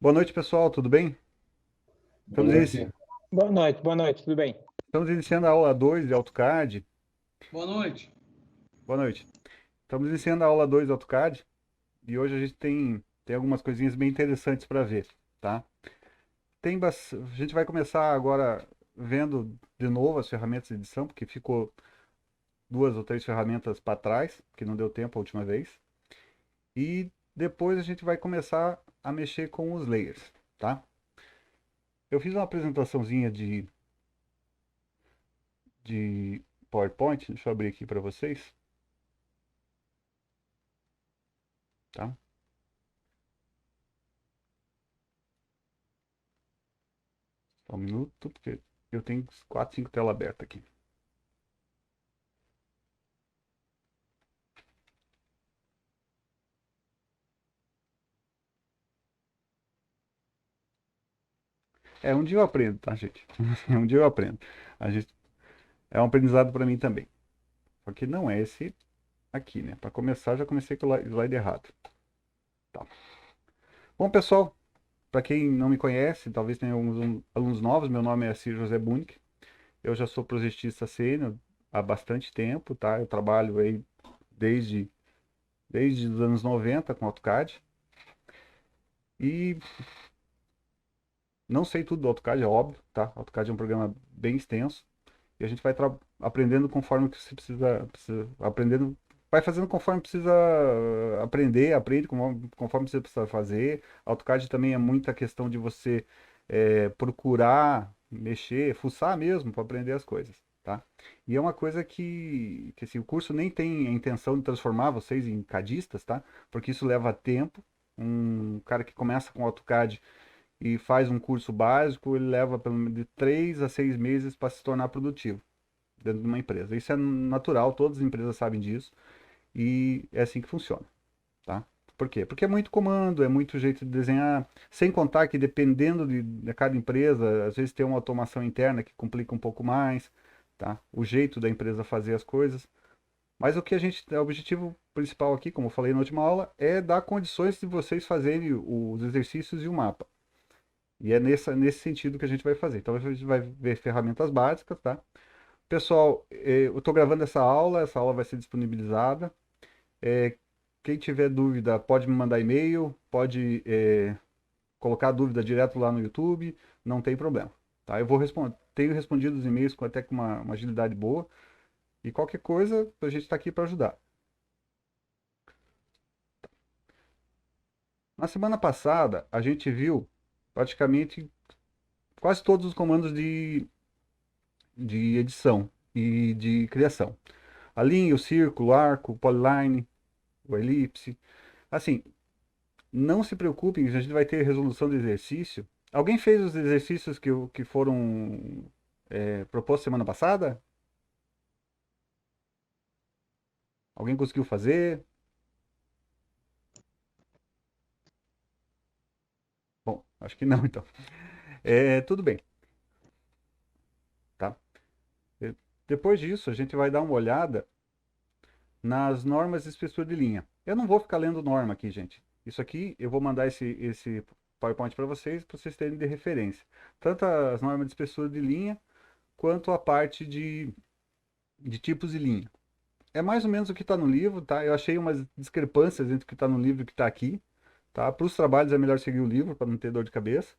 Boa noite, pessoal, tudo bem? Boa Estamos, inici- noite. Boa noite, tudo bem? Estamos iniciando a aula 2 de AutoCAD. Boa noite. Boa noite. Estamos iniciando a aula 2 de AutoCAD e hoje a gente tem algumas coisinhas bem interessantes para ver, tá? A gente vai começar agora vendo de novo as ferramentas de edição, porque ficou duas ou três ferramentas para trás, que não deu tempo a última vez. E depois a gente vai começar a mexer com os layers, tá? Eu fiz uma apresentaçãozinha de PowerPoint, deixa eu abrir aqui para vocês, tá? Só um minuto, porque eu tenho 4, 5 telas abertas aqui. Um dia eu aprendo, tá, gente? Um dia eu aprendo. A gente, é um aprendizado para mim também. Só que não é esse aqui, né? Para começar, já comecei com o slide errado. Tá. Bom, pessoal, para quem não me conhece, talvez tenha alguns alunos novos, meu nome é Ciro José Bunic. Eu já sou projetista sênior há bastante tempo, tá? Eu trabalho aí desde, desde os anos 90 com AutoCAD. E não sei tudo do AutoCAD, é óbvio, tá? AutoCAD é um programa bem extenso e a gente vai aprendendo conforme que você precisa aprendendo, vai fazendo conforme precisa aprender, aprende conforme você precisa fazer. AutoCAD também é muita questão de você procurar, mexer, fuçar mesmo para aprender as coisas, tá? E é uma coisa que assim, o curso nem tem a intenção de transformar vocês em cadistas, tá? Porque isso leva tempo. Um cara que começa com AutoCAD e faz um curso básico, ele leva pelo menos de 3 a 6 meses para se tornar produtivo dentro de uma empresa. Isso é natural, todas as empresas sabem disso e é assim que funciona, tá? Por quê? Porque é muito comando, é muito jeito de desenhar, sem contar que dependendo de cada empresa, às vezes tem uma automação interna que complica um pouco mais, tá? O jeito da empresa fazer as coisas. Mas o objetivo principal aqui, como eu falei na última aula, é dar condições de vocês fazerem os exercícios e o mapa. E é nesse sentido que a gente vai fazer. Então a gente vai ver ferramentas básicas, tá? Pessoal, eu estou gravando essa aula vai ser disponibilizada. Eh, Quem tiver dúvida pode me mandar e-mail, pode colocar a dúvida direto lá no YouTube, não tem problema. Tá? Eu vou responder, tenho respondido os e-mails até com uma agilidade boa. E qualquer coisa, a gente está aqui para ajudar. Na semana passada, a gente viu praticamente quase todos os comandos de edição e de criação. A linha, o círculo, o arco, o polyline, o elipse. Assim, não se preocupem, a gente vai ter resolução de exercício. Alguém fez os exercícios que foram propostos semana passada? Alguém conseguiu fazer? Bom, acho que não, então. Tudo bem, tá? É, Depois disso, a gente vai dar uma olhada nas normas de espessura de linha. Eu não vou ficar lendo norma aqui, gente. Isso aqui, eu vou mandar esse PowerPoint para vocês terem de referência. Tanto as normas de espessura de linha, quanto a parte de tipos de linha. É mais ou menos o que está no livro, tá? Eu achei umas discrepâncias entre o que está no livro e o que está aqui, tá? Para os trabalhos é melhor seguir o livro para não ter dor de cabeça,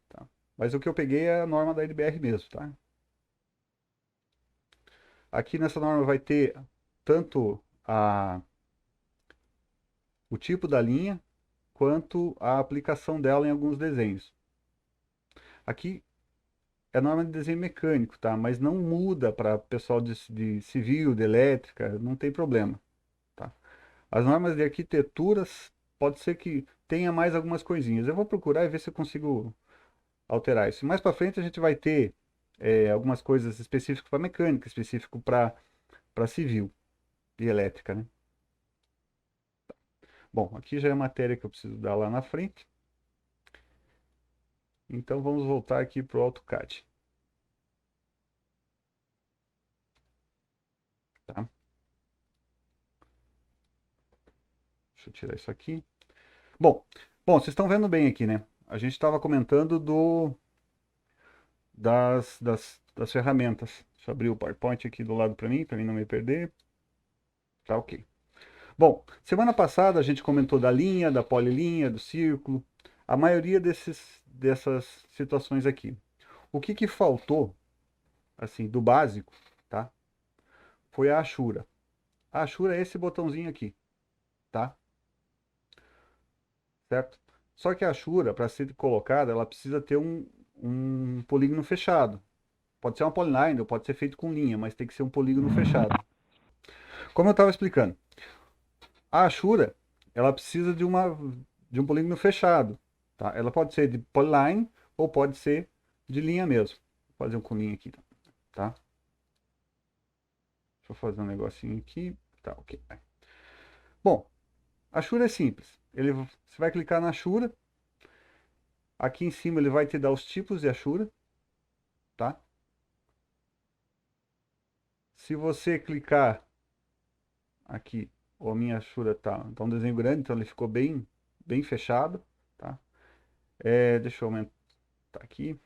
tá? Mas o que eu peguei é a norma da NBR mesmo, tá? Aqui nessa norma vai ter tanto o tipo da linha, quanto a aplicação dela em alguns desenhos. Aqui é norma de desenho mecânico, tá? Mas não muda para pessoal de civil, de elétrica, não tem problema, tá? As normas de arquiteturas, pode ser que tenha mais algumas coisinhas. Eu vou procurar e ver se eu consigo alterar isso. Mais para frente a gente vai ter algumas coisas específicas para mecânica, específico para civil e elétrica, né? Bom, aqui já é a matéria que eu preciso dar lá na frente. Então vamos voltar aqui para o AutoCAD, tá? Deixa eu tirar isso aqui. Bom, vocês estão vendo bem aqui, né? a gente estava comentando das ferramentas. Deixa eu abrir o PowerPoint aqui do lado para mim não me perder. Tá ok. Bom, semana passada a gente comentou da linha, da polilinha, do círculo, a maioria dessas situações aqui. O que faltou, assim, do básico, tá? Foi a Ashura. A Ashura é esse botãozinho aqui, tá? Certo? Só que a Ashura, para ser colocada, ela precisa ter um polígono fechado. Pode ser uma polyline, ou pode ser feito com linha, mas tem que ser um polígono fechado. Como eu estava explicando, a Ashura, ela precisa de um polígono fechado, tá? Ela pode ser de polyline ou pode ser de linha mesmo. Vou fazer um com linha aqui, tá? Deixa eu fazer um negocinho aqui. Tá, ok. Bom, a Ashura é simples. Você vai clicar na Ashura. Aqui em cima ele vai te dar os tipos de Ashura, tá? Se você clicar aqui, a minha Ashura tá um desenho grande, então ele ficou bem fechado, tá? Deixa eu aumentar aqui.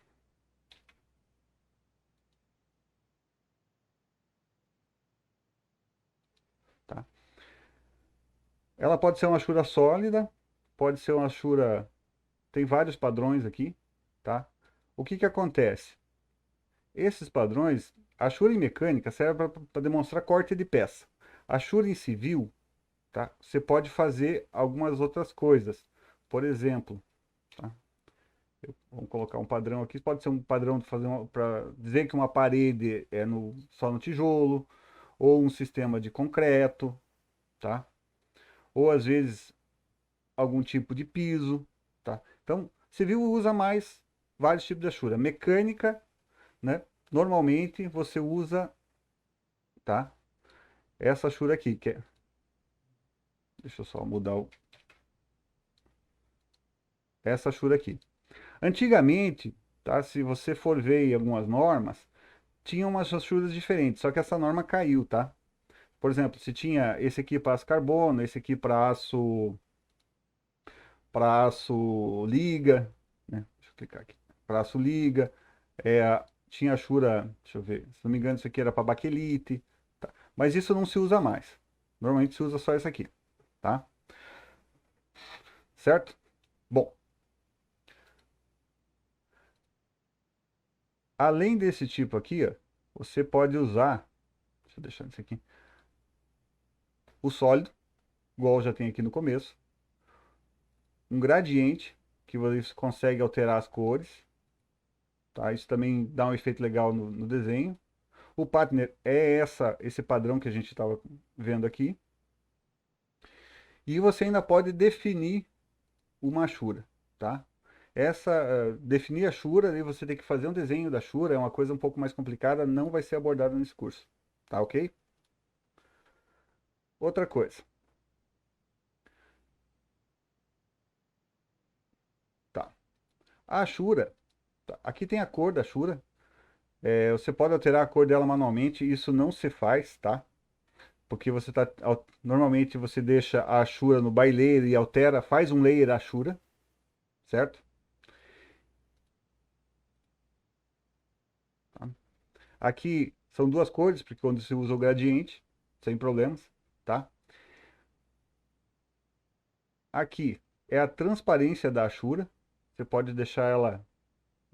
Tá? Ela pode ser uma Ashura sólida, pode ser uma Ashura... Tem vários padrões aqui, tá? O que acontece? Esses padrões, a Ashura em mecânica serve para demonstrar corte de peça. A Ashura em civil, tá? Você pode fazer algumas outras coisas. Por exemplo, tá? Vamos colocar um padrão aqui. Pode ser um padrão para dizer que uma parede é só no tijolo, ou um sistema de concreto, tá? Ou às vezes algum tipo de piso, tá? Então, civil usa mais vários tipos de Ashura. Mecânica, né? Normalmente você usa, tá? Essa Ashura aqui, deixa eu só mudar essa Ashura aqui. Antigamente, tá? Se você for ver em algumas normas, tinha umas Ashuras diferentes, só que essa norma caiu, tá? Por exemplo, se tinha esse aqui para aço carbono, esse aqui para aço liga, né? Deixa eu clicar aqui. Para aço liga, tinha Ashura, deixa eu ver, se não me engano isso aqui era para baquelite, tá? Mas isso não se usa mais. Normalmente se usa só essa aqui, tá? Certo? Bom, além desse tipo aqui, ó, você pode usar, deixa eu deixar isso aqui, o sólido, igual já tem aqui no começo, um gradiente, que você consegue alterar as cores, tá? Isso também dá um efeito legal no desenho. O partner é esse padrão que a gente estava vendo aqui. E você ainda pode definir uma Ashura, tá? Definir a Ashura, aí você tem que fazer um desenho da Ashura, é uma coisa um pouco mais complicada, não vai ser abordada nesse curso, tá ok? Outra coisa, tá? A Ashura, tá? Aqui tem a cor da Ashura, você pode alterar a cor dela manualmente, isso não se faz, tá? Porque normalmente você deixa a Ashura no by layer e altera, faz um layer Ashura, certo? Tá? Aqui são duas cores, porque quando se usa o gradiente, sem problemas, tá? Aqui é a transparência da Ashura, você pode deixar ela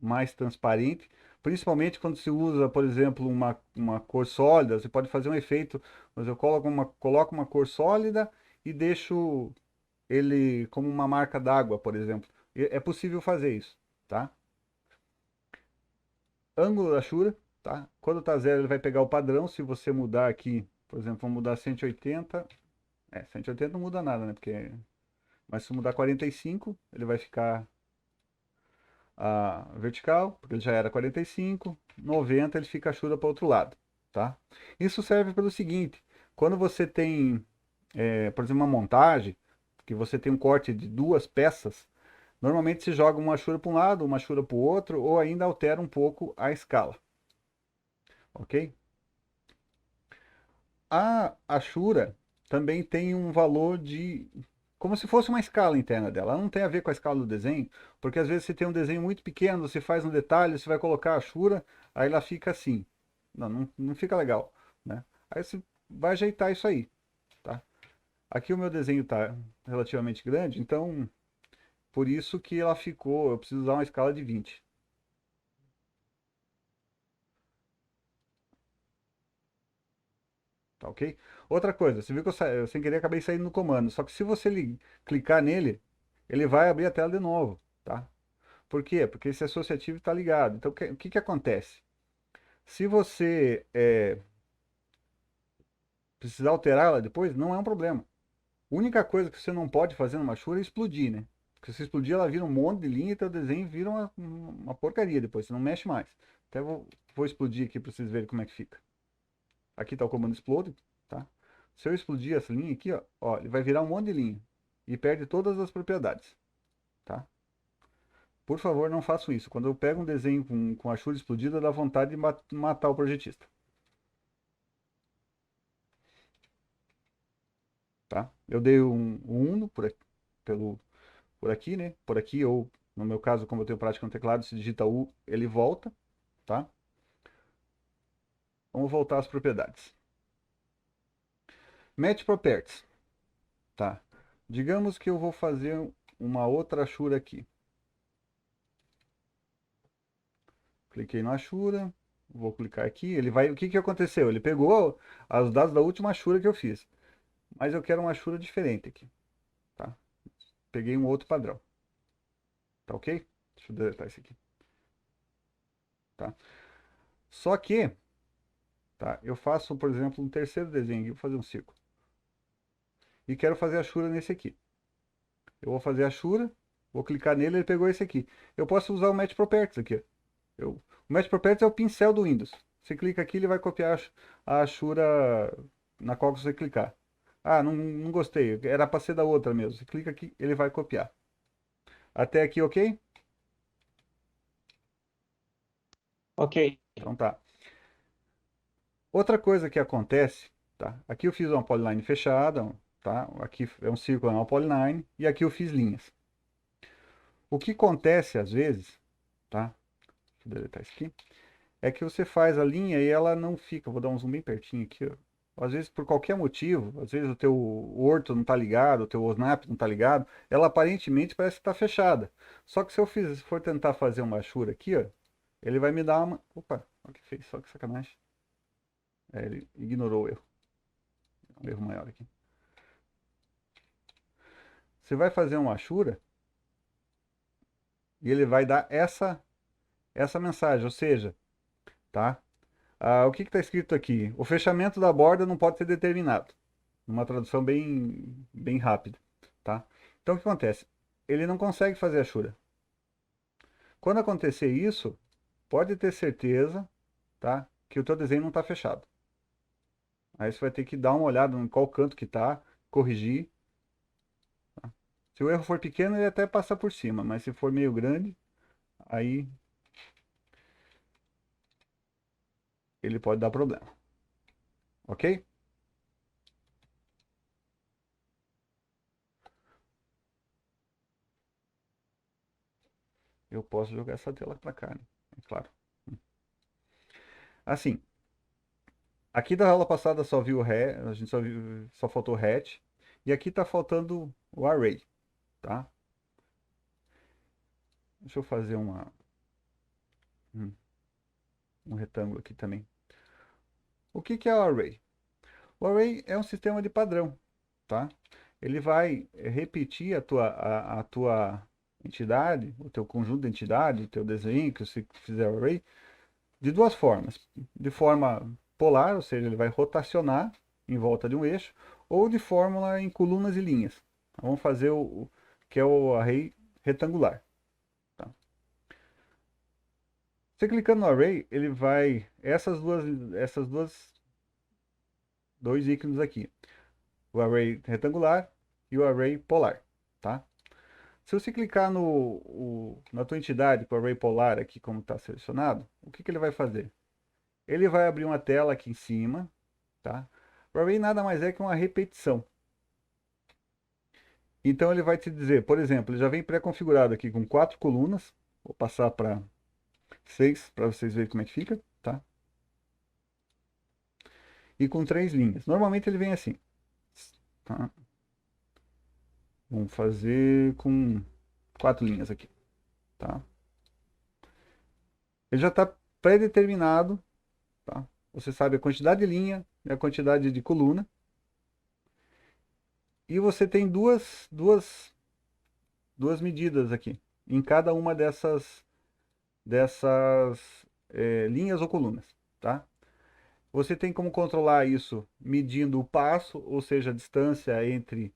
mais transparente, principalmente quando se usa, por exemplo, uma cor sólida, você pode fazer um efeito, mas eu coloco uma cor sólida e deixo ele como uma marca d'água, por exemplo. É possível fazer isso, tá? Ângulo da Ashura, tá? Quando tá zero, ele vai pegar o padrão. Se você mudar aqui, por exemplo, vamos mudar 180. 180 não muda nada, né? Mas se mudar 45, ele vai ficar a vertical, porque ele já era 45. 90, ele fica a Ashura para o outro lado, tá? Isso serve pelo seguinte: quando você tem, por exemplo, uma montagem, que você tem um corte de duas peças, normalmente se joga uma Ashura para um lado, uma Ashura para o outro, ou ainda altera um pouco a escala, ok? A Ashura também tem um valor como se fosse uma escala interna dela. Ela não tem a ver com a escala do desenho, porque às vezes você tem um desenho muito pequeno, você faz um detalhe, você vai colocar a Ashura, aí ela fica assim. Não fica legal, né? Aí você vai ajeitar isso aí, tá? Aqui o meu desenho está relativamente grande, então por isso que ela ficou, eu preciso usar uma escala de 20. Tá ok? Outra coisa, você viu que eu sem querer acabei saindo no comando, só que se você clicar nele, ele vai abrir a tela de novo, tá? Por quê? Porque esse associativo está ligado. Então, o que acontece? Se você precisar alterá-la depois, não é um problema. A única coisa que você não pode fazer numa Shura é explodir, né? Porque se explodir, ela vira um monte de linha e teu desenho vira uma porcaria depois, você não mexe mais. Até vou explodir aqui para vocês verem como é que fica. Aqui está o comando explode, tá? Se eu explodir essa linha aqui, ó, ele vai virar um monte de linha e perde todas as propriedades, tá? Por favor, não façam isso. Quando eu pego um desenho com a Shura explodida, dá vontade de matar o projetista, tá? Eu dei um uno por aqui, né? Por aqui, ou no meu caso, como eu tenho prática no teclado, se digita U, ele volta, tá? Vamos voltar às propriedades. Match Properties, tá? Digamos que eu vou fazer uma outra Ashura aqui. Cliquei no Ashura, vou clicar aqui, ele vai, o que que aconteceu? Ele pegou os dados da última Ashura que eu fiz, mas eu quero uma Ashura diferente aqui, tá? Peguei um outro padrão, tá ok? Deixa eu deletar esse aqui, tá? Só que, tá, eu faço, por exemplo, um terceiro desenho aqui, vou fazer um círculo, e quero fazer a Ashura nesse aqui. Eu vou fazer a Ashura, vou clicar nele, ele pegou esse aqui. Eu posso usar o Match Properties aqui, o Match Properties é o pincel do Windows. Você clica aqui, ele vai copiar a Ashura na qual você clicar. Ah, não gostei, era para ser da outra mesmo. Você clica aqui, ele vai copiar. Até aqui, ok? Ok. Então tá. Outra coisa que acontece, tá? Aqui eu fiz uma polyline fechada, tá? Aqui é um círculo, é uma polyline, e aqui eu fiz linhas. O que acontece às vezes, tá? Deixa eu deletar isso aqui. É que você faz a linha e ela não fica. Vou dar um zoom bem pertinho aqui, ó. Às vezes, por qualquer motivo, às vezes o teu orto não está ligado, o teu snap não está ligado, ela aparentemente parece que está fechada. Só que se eu for tentar fazer uma Ashura aqui, ó, ele vai me dar uma... Opa, olha o que fez, só que sacanagem. Ele ignorou o erro. Um erro maior aqui. Você vai fazer uma Ashura e ele vai dar essa mensagem, ou seja, tá? O que está escrito aqui? O fechamento da borda não pode ser determinado. Uma tradução bem rápida, tá? Então o que acontece? Ele não consegue fazer a Shura. Quando acontecer isso, pode ter certeza, tá? Que o teu desenho não está fechado. Aí você vai ter que dar uma olhada em qual canto que está, corrigir. Tá? Se o erro for pequeno, ele até passa por cima, mas se for meio grande, aí ele pode dar problema, ok? Eu posso jogar essa tela para cá, né? É claro. Assim, aqui da aula passada só viu o a gente só faltou o hatch, e aqui está faltando o array, tá? Deixa eu fazer um, um retângulo aqui também. O que que é o array? O array é um sistema de padrão, tá? Ele vai repetir a tua entidade, o teu conjunto de entidade, o teu desenho que você fizer o array, de duas formas. De forma polar, ou seja, ele vai rotacionar em volta de um eixo, ou de fórmula em colunas e linhas. Vamos fazer o que é o array retangular. Tá? Você clicando no array, ele vai essas duas dois ícones aqui, o array retangular e o array polar, tá? Se você clicar na tua entidade com o array polar aqui como está selecionado, o que que ele vai fazer? Ele vai abrir uma tela aqui em cima, tá? O array nada mais é que uma repetição. Então ele vai te dizer, por exemplo, ele já vem pré-configurado aqui com 4 colunas. Vou passar para 6 para vocês verem como é que fica, tá? E com 3 linhas. Normalmente ele vem assim, tá? Vamos fazer com 4 linhas aqui, tá? Ele já está pré-determinado, tá? Você sabe a quantidade de linha e a quantidade de coluna. E você tem duas medidas aqui, em cada uma dessas linhas ou colunas, tá? Você tem como controlar isso medindo o passo, ou seja, a distância entre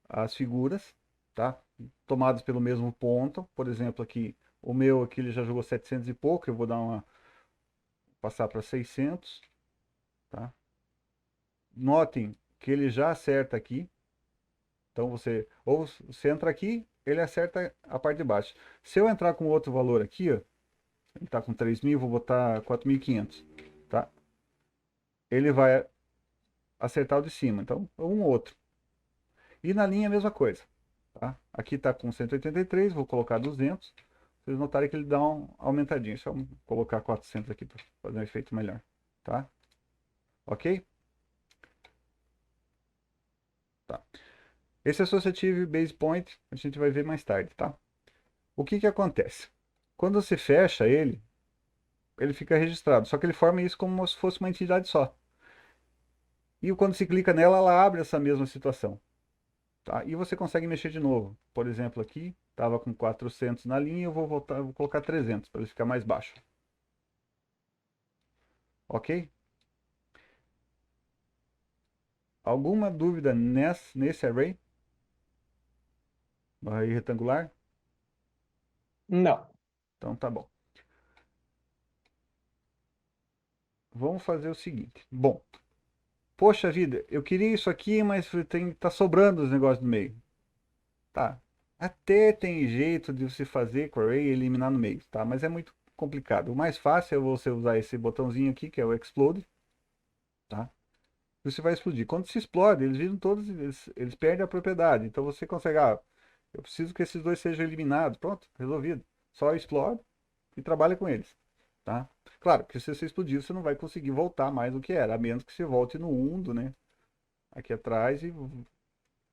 as figuras, tá? Tomadas pelo mesmo ponto. Por exemplo, aqui, o meu aqui ele já jogou 700 e pouco, eu vou passar para 600, tá? Notem que ele já acerta aqui. Então você entra aqui, ele acerta a parte de baixo. Se eu entrar com outro valor aqui, ó, ele está com 3.000, vou botar 4.500, tá? Ele vai acertar o de cima, então um ou outro. E na linha a mesma coisa, tá? Aqui está com 183, vou colocar 200. Vocês notarem que ele dá uma aumentadinha. Deixa eu colocar 400 aqui para fazer um efeito melhor, tá? Ok? Tá. Esse associative base point a gente vai ver mais tarde, tá? O que que acontece? Quando você fecha ele fica registrado, só que ele forma isso como se fosse uma entidade só. E quando se clica nela, ela abre essa mesma situação, tá? E você consegue mexer de novo. Por exemplo, aqui estava com 400 na linha, eu vou voltar, vou colocar 300 para ele ficar mais baixo. Ok? Alguma dúvida nesse array? No array retangular? Não. Então tá bom. Vamos fazer o seguinte. Bom, poxa vida, eu queria isso aqui, mas tá sobrando os negócios no meio. Tá. Até tem jeito de você fazer com array e eliminar no meio, tá? Mas é muito complicado. O mais fácil é você usar esse botãozinho aqui, que é o explode, tá? Você vai explodir. Quando se explode, eles viram todos, eles perdem a propriedade. Então você consegue, eu preciso que esses dois sejam eliminados. Pronto, resolvido. Só explode e trabalha com eles, tá? Claro que se você explodir, você não vai conseguir voltar mais do que era, a menos que você volte no undo, né? Aqui atrás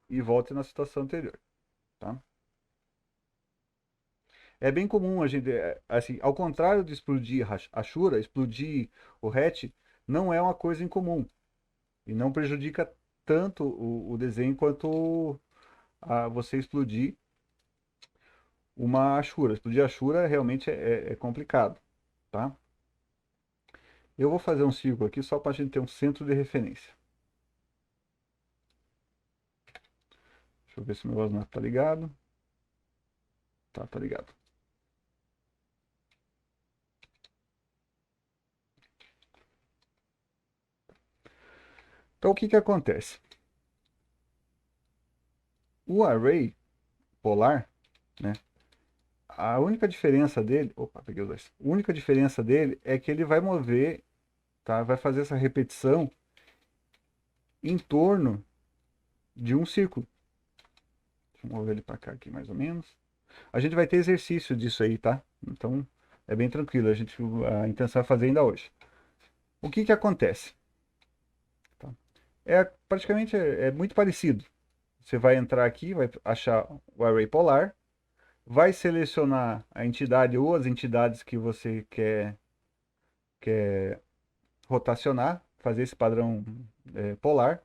e volte na situação anterior, tá? É bem comum a gente, assim, ao contrário de explodir a Shura, explodir o hatch não é uma coisa incomum e não prejudica tanto o desenho quanto você explodir uma Ashura. Explodir a Ashura realmente é complicado, tá? Eu vou fazer um círculo aqui só para a gente ter um centro de referência. Deixa eu ver se o meu osnato tá ligado. Tá ligado. Então o que que acontece? O array polar, né? A única diferença dele, opa, peguei os dois. A única diferença dele é que ele vai mover, tá? Vai fazer essa repetição em torno de um círculo. Deixa eu mover ele para cá aqui mais ou menos. A gente vai ter exercício disso aí, tá? Então é bem tranquilo. A intenção é fazer ainda hoje. O que que acontece? Tá? Praticamente é muito parecido. Você vai entrar aqui, vai achar o array polar, vai selecionar a entidade ou as entidades que você quer rotacionar, fazer esse padrão polar,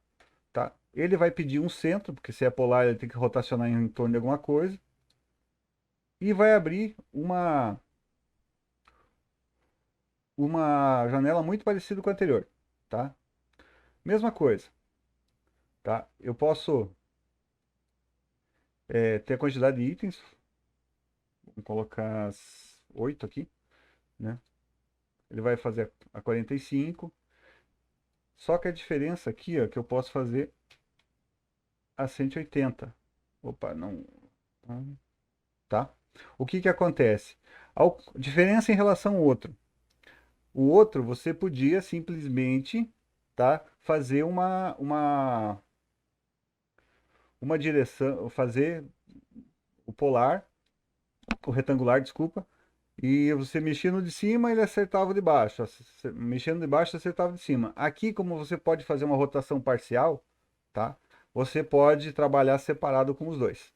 tá? Ele vai pedir um centro, porque se é polar ele tem que rotacionar em torno de alguma coisa, e vai abrir uma janela muito parecida com a anterior, tá? Mesma coisa, tá? Eu posso ter a quantidade de itens, vou colocar 8 aqui, né? Ele vai fazer a 45, só que a diferença aqui, ó, que eu posso fazer a 180. Opa, não, tá? O que que acontece? Diferença em relação ao outro. O outro, você podia simplesmente, tá, fazer uma direção, fazer o polar, o retangular, desculpa, e você mexia no de cima, ele acertava o de baixo. Mexendo de baixo, acertava o de cima. Aqui, como você pode fazer uma rotação parcial, tá? Você pode trabalhar separado com os dois.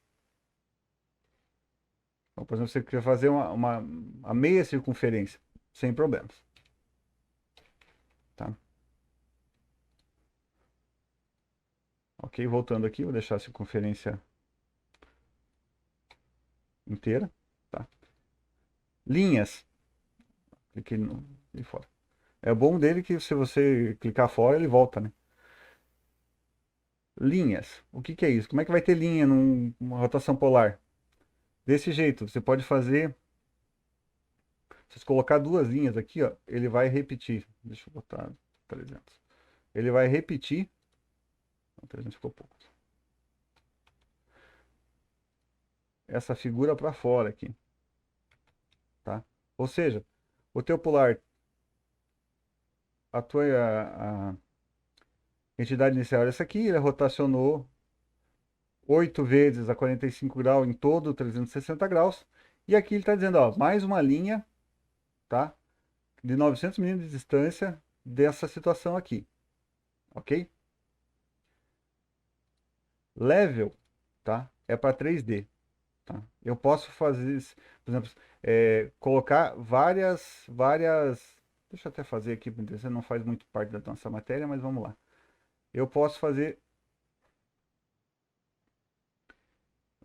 Então, por exemplo, você quer fazer a meia circunferência, sem problemas, tá? Ok, voltando aqui, vou deixar a circunferência inteira, tá? Linhas, cliquei no, e fora. É bom dele que se você clicar fora, ele volta, né? Linhas, o que que é isso? Como é que vai ter linha numa rotação polar? Desse jeito, você pode fazer, se você colocar duas linhas aqui, ó, ele vai repetir. Deixa eu botar 300. Ele vai repetir, não, 300 ficou pouco. Essa figura para fora aqui, tá? Ou seja, o teu polar, a entidade inicial era essa aqui, ele rotacionou 8 vezes a 45 graus em todo 360 graus. E aqui ele está dizendo, ó, mais uma linha, tá? De 900 milímetros de distância dessa situação aqui, ok? Level, tá? É para 3D, tá? Eu posso fazer, por exemplo, colocar várias. Deixa eu até fazer aqui, porque você não faz muito parte da nossa matéria, mas vamos lá. Eu posso fazer.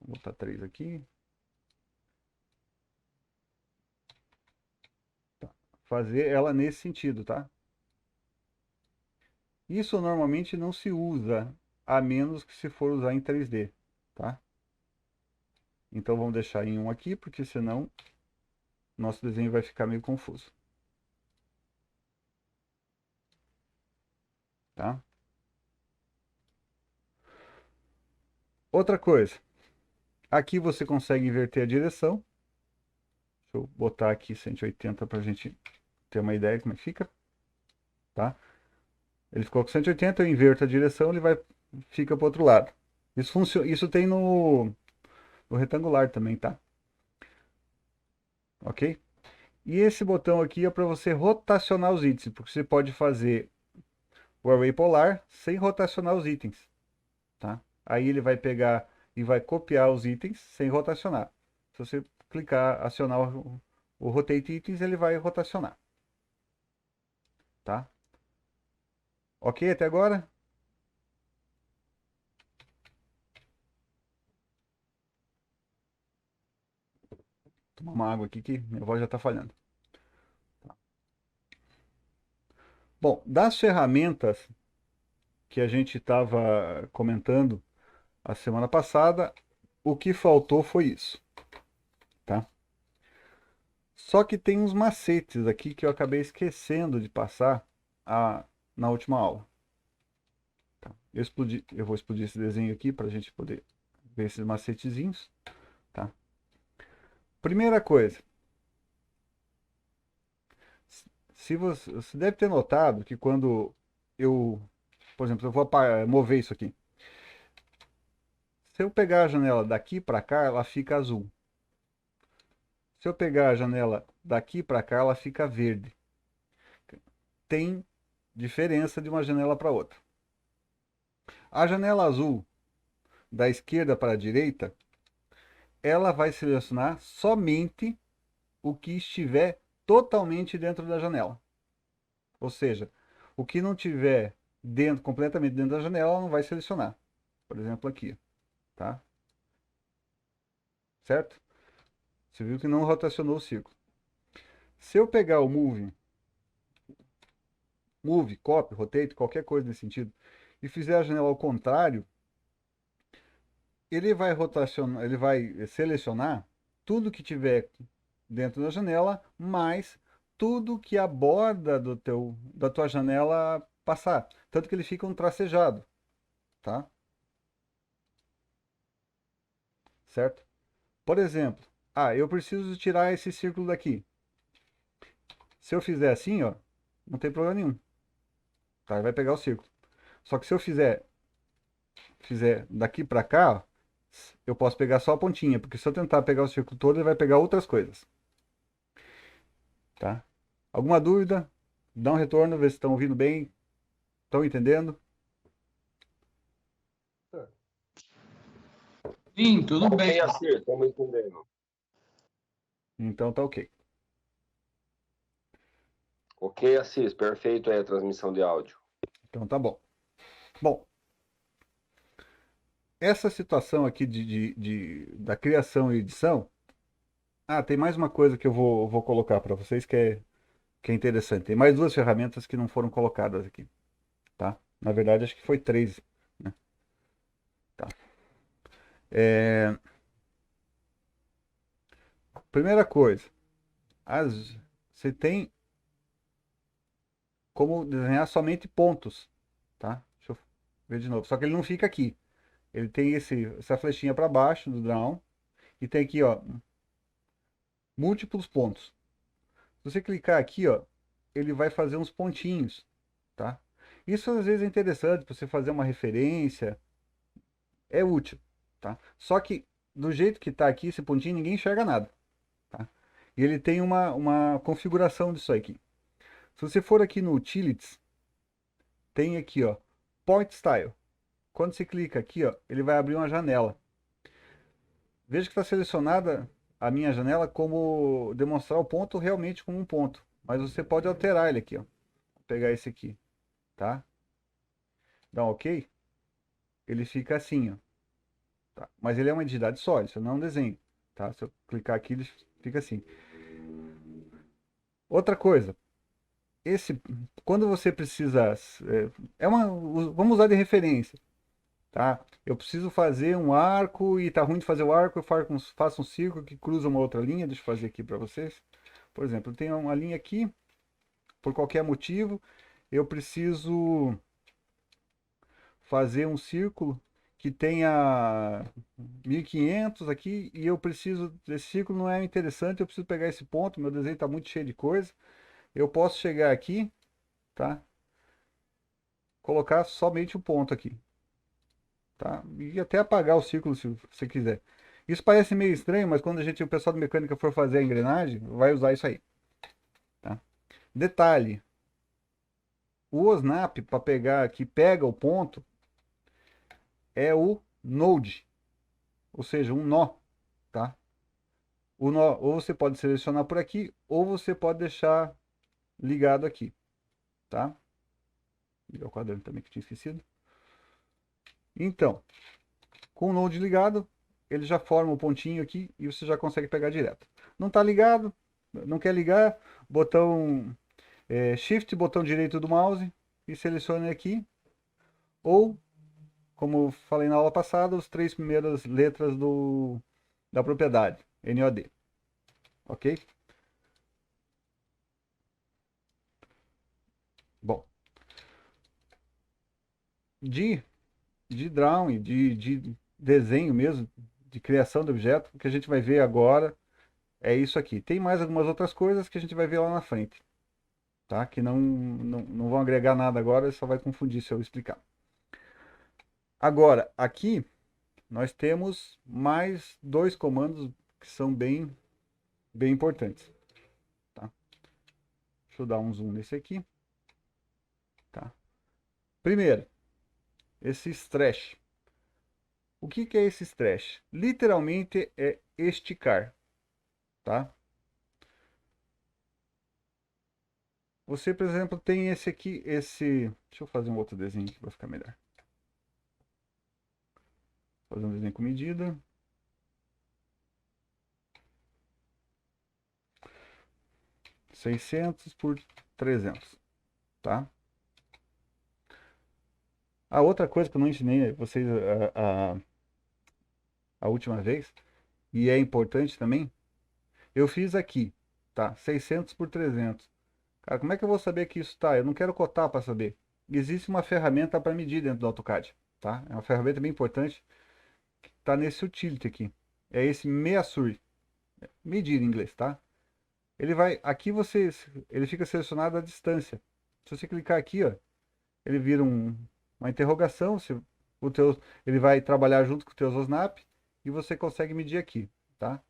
Vou botar 3 aqui. Tá. Fazer ela nesse sentido, tá? Isso normalmente não se usa, a menos que se for usar em 3D, tá? Então vamos deixar em 1 aqui, porque senão nosso desenho vai ficar meio confuso, tá? Outra coisa, aqui você consegue inverter a direção. Deixa eu botar aqui 180 para a gente ter uma ideia de como é que fica, tá? Ele ficou com 180, eu inverto a direção, ele vai, fica para o outro lado. Isso funciona, isso tem no retangular também, tá? Ok? E esse botão aqui é para você rotacionar os itens, porque você pode fazer o array polar sem rotacionar os itens, tá? Aí ele vai pegar e vai copiar os itens sem rotacionar. Se você clicar, acionar o Rotate Itens, ele vai rotacionar, tá? Ok até agora? Tomar uma água aqui que minha voz já está falhando. Bom, das ferramentas que a gente estava comentando a semana passada, o que faltou foi isso, tá? Só que tem uns macetes aqui que eu acabei esquecendo de passar na última aula. Tá? Eu vou explodir esse desenho aqui para a gente poder ver esses macetezinhos. Tá? Primeira coisa, se você deve ter notado que quando eu, por exemplo, eu vou mover isso aqui. Se eu pegar a janela daqui para cá, ela fica azul. Se eu pegar a janela daqui para cá, ela fica verde. Tem diferença de uma janela para outra. A janela azul da esquerda para a direita, ela vai selecionar somente o que estiver totalmente dentro da janela. Ou seja, o que não tiver dentro, completamente dentro da janela, ela não vai selecionar. Por exemplo, aqui, tá? Certo? Você viu que não rotacionou o círculo. Se eu pegar o move, copy, rotate, qualquer coisa nesse sentido, e fizer a janela ao contrário, ele vai rotacionar, ele vai selecionar tudo que tiver dentro da janela, mais tudo que a borda da tua janela passar. Tanto que ele fica um tracejado, tá? Certo? Por exemplo, eu preciso tirar esse círculo daqui. Se eu fizer assim, ó, não tem problema nenhum. Tá? Ele vai pegar o círculo. Só que se eu fizer fizer daqui para cá, ó, eu posso pegar só a pontinha, porque se eu tentar pegar o círculo todo, ele vai pegar outras coisas, tá? Alguma dúvida? Dá um retorno, vê se estão ouvindo bem, estão entendendo? Sim, tudo Ok, bem. Assir, estamos entendendo. Então tá ok. Ok, Assis, perfeito aí a transmissão de áudio. Então tá bom. Bom, essa situação aqui da criação e edição. Ah, tem mais uma coisa que eu vou colocar para vocês que é interessante. Tem mais duas ferramentas que não foram colocadas aqui, tá? Na verdade, acho que foi três, né? Tá. Primeira coisa, você tem como desenhar somente pontos, tá? Deixa eu ver de novo. Só que ele não fica aqui. Ele tem essa flechinha para baixo do draw e tem aqui, ó, múltiplos pontos. Se você clicar aqui, ó, ele vai fazer uns pontinhos, tá? Isso às vezes é interessante para você fazer uma referência, é útil, tá? Só que do jeito que está aqui esse pontinho, ninguém enxerga nada, tá? E ele tem uma configuração disso aqui. Se você for aqui no Utilities, tem aqui, ó, Point Style. Quando você clica aqui, ó, ele vai abrir uma janela. Veja que está selecionada a minha janela como demonstrar o ponto realmente como um ponto. Mas você pode alterar ele aqui, ó. Vou pegar esse aqui, tá? Dá um OK. Ele fica assim, ó. Tá? Mas ele é uma entidade só, isso não é um desenho, tá? Se eu clicar aqui, ele fica assim. Outra coisa, quando você precisa, vamos usar de referência, tá? Eu preciso fazer um arco e tá ruim de fazer o arco, eu faço um círculo que cruza uma outra linha. Deixa eu fazer aqui para vocês. Por exemplo, eu tenho uma linha aqui, por qualquer motivo, eu preciso fazer um círculo que tenha 1500 aqui e eu preciso, esse círculo não é interessante, eu preciso pegar esse ponto, meu desenho está muito cheio de coisa. Eu posso chegar aqui, tá? Colocar somente um ponto aqui, tá? E até apagar o círculo se você quiser. Isso parece meio estranho, mas quando o pessoal de mecânica for fazer a engrenagem, vai usar isso aí, tá? Detalhe, o OSNAP para pegar que pega o ponto é o node, ou seja, um nó, tá? O nó, ou você pode selecionar por aqui, ou você pode deixar ligado aqui, tá? Ligar o quadrante também que eu tinha esquecido. Então, com o node ligado, ele já forma o pontinho aqui e você já consegue pegar direto. Não está ligado, não quer ligar, botão Shift, botão direito do mouse e selecione aqui. Ou, como falei na aula passada, as três primeiras letras da propriedade, NOD. Ok? Bom, de drawing, de desenho mesmo, de criação de objeto, o que a gente vai ver agora é isso aqui. Tem mais algumas outras coisas que a gente vai ver lá na frente, tá? Que não vão agregar nada agora, só vai confundir se eu explicar. Agora, aqui nós temos mais dois comandos que são bem importantes, tá? Deixa eu dar um zoom nesse aqui, tá? Primeiro, esse stretch. O que é esse stretch? Literalmente é esticar, tá? Você, por exemplo, tem esse aqui, Deixa eu fazer um outro desenho aqui para ficar melhor. Fazer um desenho com medida. (600 por 300), tá? A outra coisa que eu não ensinei a vocês a última vez, e é importante também, eu fiz aqui, tá? 600 por 300. Cara, como é que eu vou saber que isso tá? Eu não quero cotar para saber. Existe uma ferramenta para medir dentro do AutoCAD, tá? É uma ferramenta bem importante que tá nesse utility aqui. É esse measure, medir em inglês, tá? Aqui ele fica selecionado a distância. Se você clicar aqui, ó, ele vira uma interrogação. ele vai trabalhar junto com o teu Snap e você consegue medir aqui, tá?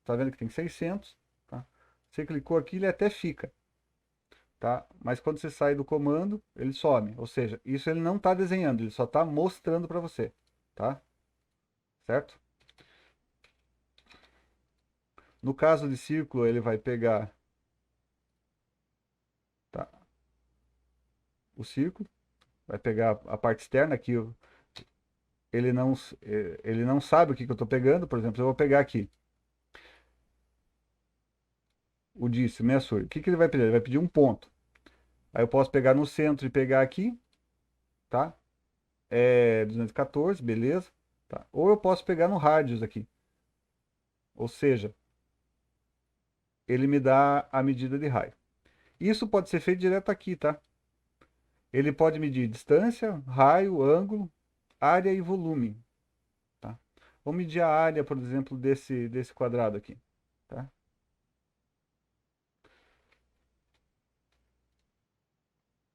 Tá vendo que tem 600, tá? Você clicou aqui, ele até fica, tá? Mas quando você sai do comando, ele some. Ou seja, isso ele não está desenhando, ele só está mostrando para você, tá? Certo? No caso de círculo, ele vai pegar, tá, o círculo, vai pegar a parte externa aqui. Ele não sabe o que eu estou pegando. Por exemplo, eu vou pegar aqui o dício, meia-sur. O que ele vai pedir? Ele vai pedir um ponto. Aí eu posso pegar no centro e pegar aqui, tá? É 214, beleza. Tá? Ou eu posso pegar no radius aqui. Ou seja, ele me dá a medida de raio. Isso pode ser feito direto aqui, tá? Ele pode medir distância, raio, ângulo, área e volume, tá? Vou medir a área, por exemplo, desse quadrado aqui, tá?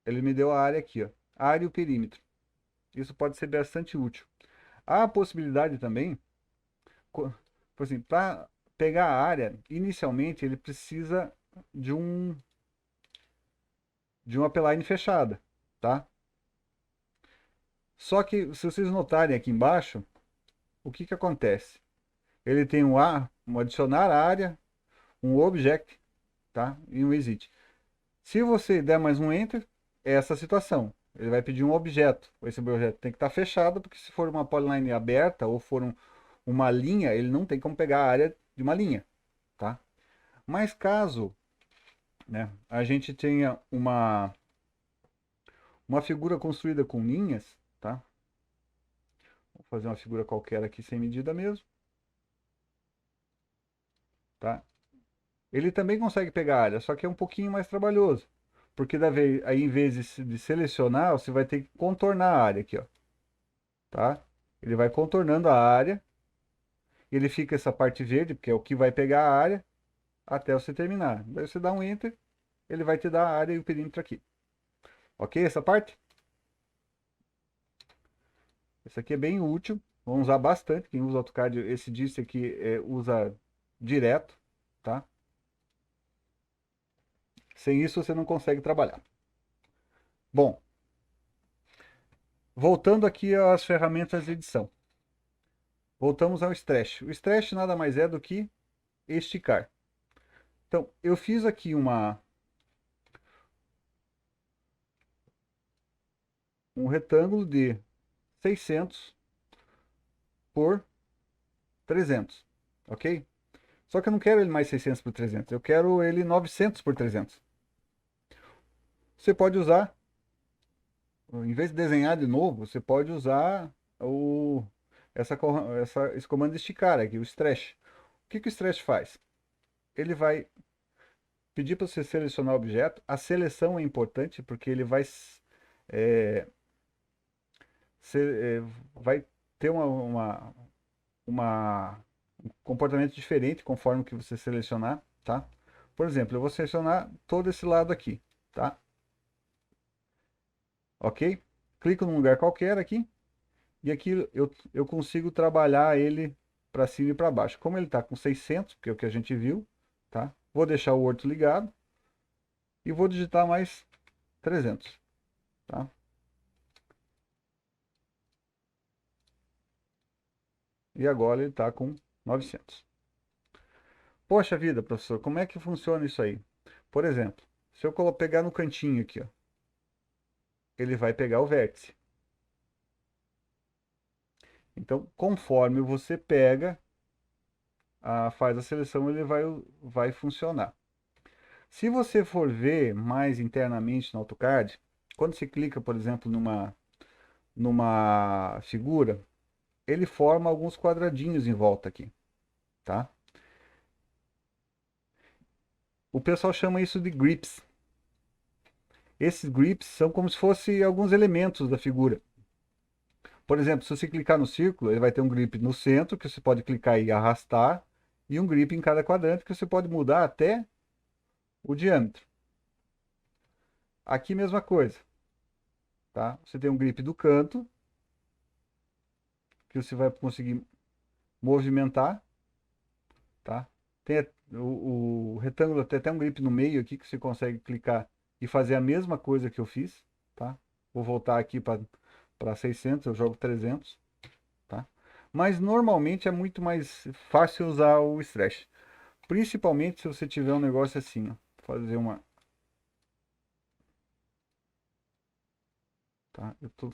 Ele me deu a área aqui, ó. A área e o perímetro. Isso pode ser bastante útil. Há a possibilidade também, por exemplo, para pegar a área, inicialmente ele precisa de um de uma upline fechada, tá? Só que se vocês notarem aqui embaixo, o que acontece? Ele tem um adicionar área, um object, tá? E um exit. Se você der mais um enter, é essa situação. Ele vai pedir um objeto. Esse objeto tem que estar fechado, porque se for uma polyline aberta ou for uma linha, ele não tem como pegar a área de uma linha, tá? Mas caso, né, a gente tenha uma figura construída com linhas, tá? Vou fazer uma figura qualquer aqui sem medida mesmo, tá? Ele também consegue pegar a área, só que é um pouquinho mais trabalhoso. Porque aí, em vez de selecionar, você vai ter que contornar a área aqui, ó. Tá? Ele vai contornando a área. Ele fica essa parte verde, porque é o que vai pegar a área, até você terminar. Daí você dá um Enter, ele vai te dar a área e o perímetro aqui. Ok essa parte? Essa aqui é bem útil. Vamos usar bastante. Quem usa AutoCAD, esse disse aqui usa direto, tá? Sem isso você não consegue trabalhar. Bom, voltando aqui às ferramentas de edição. Voltamos ao stretch. O stretch nada mais é do que esticar. Então, eu fiz aqui um retângulo de 600 por 300, ok? Só que eu não quero ele mais 600 por 300, eu quero ele 900 por 300. Você pode usar, em vez de desenhar de novo, você pode usar esse comando de esticar aqui, o stretch. O que o stretch faz? Ele vai pedir para você selecionar o objeto. A seleção é importante porque ele é, vai ter um comportamento diferente conforme que você selecionar, tá? Por exemplo, eu vou selecionar todo esse lado aqui, tá? Ok? Clico num lugar qualquer aqui e aqui eu consigo trabalhar ele para cima e para baixo. Como ele está com 600, que é o que a gente viu, tá? Vou deixar o Orto ligado e vou digitar mais 300, tá? E agora ele está com 900. Poxa vida, professor, como é que funciona isso aí? Por exemplo, se eu pegar no cantinho aqui, ó, ele vai pegar o vértice. Então, conforme você pega, faz a seleção, ele vai funcionar. Se você for ver mais internamente no AutoCAD, quando você clica, por exemplo, numa figura, ele forma alguns quadradinhos em volta aqui, tá? O pessoal chama isso de grips. Esses grips são como se fossem alguns elementos da figura. Por exemplo, se você clicar no círculo, ele vai ter um grip no centro, que você pode clicar e arrastar, e um grip em cada quadrante, que você pode mudar até o diâmetro. Aqui mesma coisa, tá? Você tem um grip do canto, que você vai conseguir movimentar, tá? Tem o retângulo, tem até um grip no meio aqui que você consegue clicar e fazer a mesma coisa que eu fiz, tá? Vou voltar aqui para 600, eu jogo 300, tá? Mas normalmente é muito mais fácil usar o stretch, principalmente se você tiver um negócio assim, ó, fazer uma, tá? Eu tô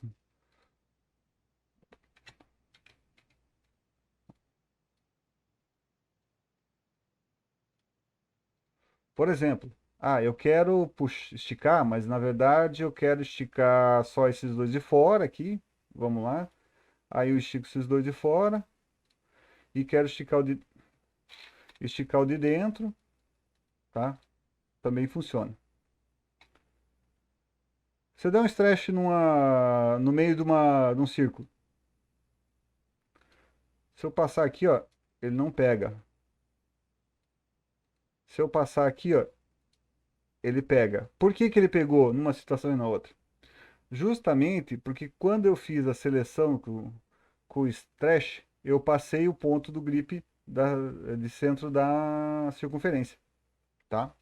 Por exemplo, eu quero esticar, mas na verdade eu quero esticar só esses dois de fora aqui. Vamos lá. Aí eu estico esses dois de fora e quero esticar o de dentro, tá? Também funciona. Você dá um stretch no meio de um círculo. Se eu passar aqui, ó, ele não pega. Se eu passar aqui, ó, ele pega. Por que que ele pegou numa situação e na outra? Justamente porque quando eu fiz a seleção com o stretch, eu passei o ponto do grip de centro da circunferência, tá? Vou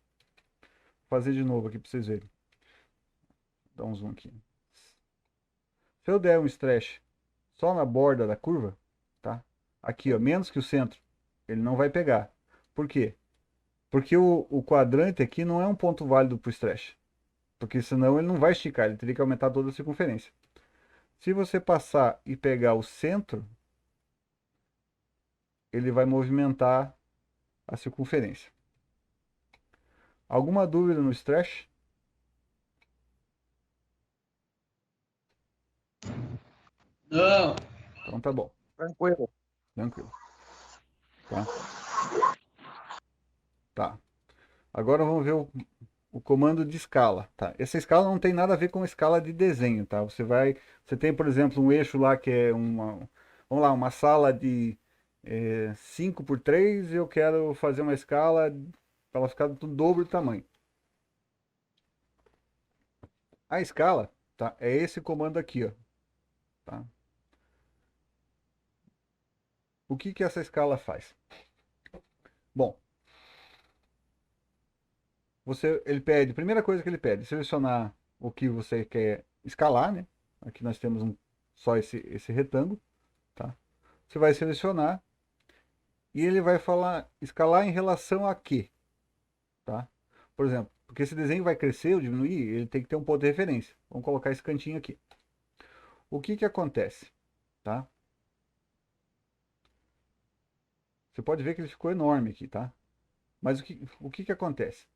fazer de novo aqui para vocês verem. Dá um zoom aqui. Se eu der um stretch só na borda da curva, tá? Aqui, ó, menos que o centro, ele não vai pegar. Por quê? Porque o quadrante aqui não é um ponto válido para o stretch. Porque senão ele não vai esticar, ele teria que aumentar toda a circunferência. Se você passar e pegar o centro, ele vai movimentar a circunferência. Alguma dúvida no stretch? Não. Então tá bom, Tranquilo. tranquilo. Tá? Tá. Agora vamos ver o comando de escala, tá? Essa escala não tem nada a ver com escala de desenho, tá? Você tem, por exemplo, um eixo lá que é vamos lá, uma sala de 5 por 3 e eu quero fazer uma escala para ela ficar do dobro do tamanho. A escala, tá? É esse comando aqui, ó, tá? O que que essa escala faz? Bom, ele pede, primeira coisa que ele pede, selecionar o que você quer escalar, né? Aqui nós temos só esse retângulo, tá? Você vai selecionar e ele vai falar escalar em relação a quê, tá? Por exemplo, porque esse desenho vai crescer ou diminuir, ele tem que ter um ponto de referência. Vamos colocar esse cantinho aqui. O que que acontece, tá? Você pode ver que ele ficou enorme aqui, tá? Mas o que que acontece?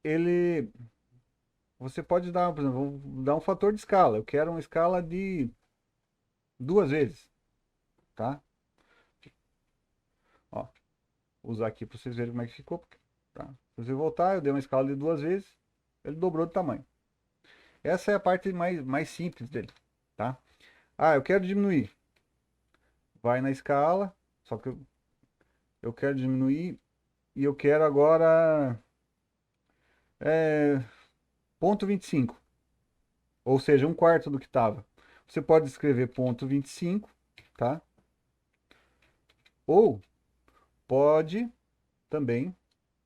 Ele Você pode dar, por exemplo, vamos dar um fator de escala. Eu quero uma escala de 2 vezes, tá? Ó, vou usar aqui para vocês verem como é que ficou, tá? Se você voltar, eu dei uma escala de 2 vezes, ele dobrou de tamanho. Essa é a parte mais simples dele, tá? Eu quero diminuir. Vai na escala, só que eu quero diminuir e eu quero agora é, 0,25, ou seja, um quarto do que estava. Você pode escrever 0,25, tá? Ou pode também,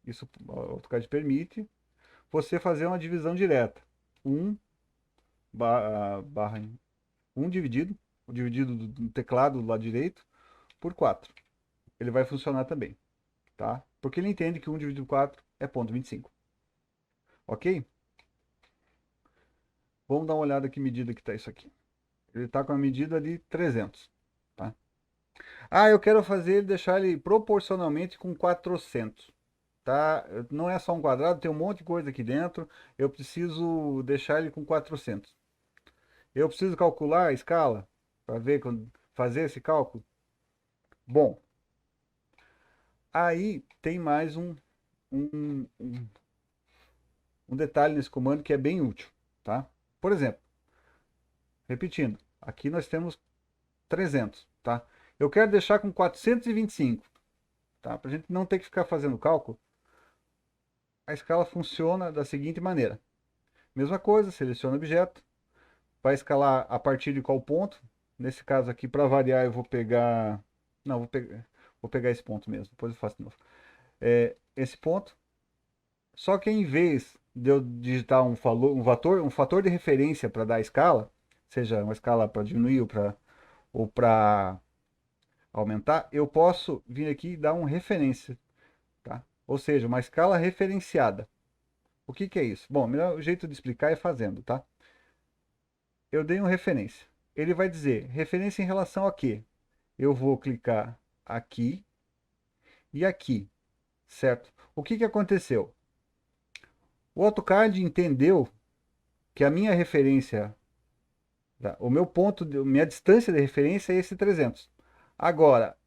isso o AutoCAD permite, você fazer uma divisão direta. 1 barra 1 dividido, o dividido do teclado do lado direito, por 4. Ele vai funcionar também, tá? Porque ele entende que 1 dividido por 4 é 0,25. Ok? Vamos dar uma olhada que medida que está isso aqui. Ele está com a medida de 300, tá? Eu quero deixar ele proporcionalmente com 400. Tá? Não é só um quadrado, tem um monte de coisa aqui dentro. Eu preciso deixar ele com 400. Eu preciso calcular a escala para ver fazer esse cálculo. Bom, aí tem mais um, um, um detalhe nesse comando que é bem útil, tá? Por exemplo, repetindo, aqui nós temos 300, tá? Eu quero deixar com 425, tá? Para a gente não ter que ficar fazendo cálculo. A escala funciona da seguinte maneira. Mesma coisa, seleciona o objeto, vai escalar a partir de qual ponto? Nesse caso aqui, para variar, eu vou pegar... Não, vou pegar esse ponto mesmo, depois eu faço de novo. Esse ponto. Só que em vez de eu digitar um fator de referência para dar a escala, seja uma escala para diminuir ou para aumentar, eu posso vir aqui e dar uma referência, tá? Ou seja, uma escala referenciada. O que que é isso? Bom, o melhor jeito de explicar é fazendo, tá? Eu dei uma referência. Ele vai dizer referência em relação a quê? Eu vou clicar aqui e aqui, certo? O que que aconteceu? O AutoCAD entendeu que a minha referência, tá? O meu ponto, minha distância de referência é esse 300. Agora,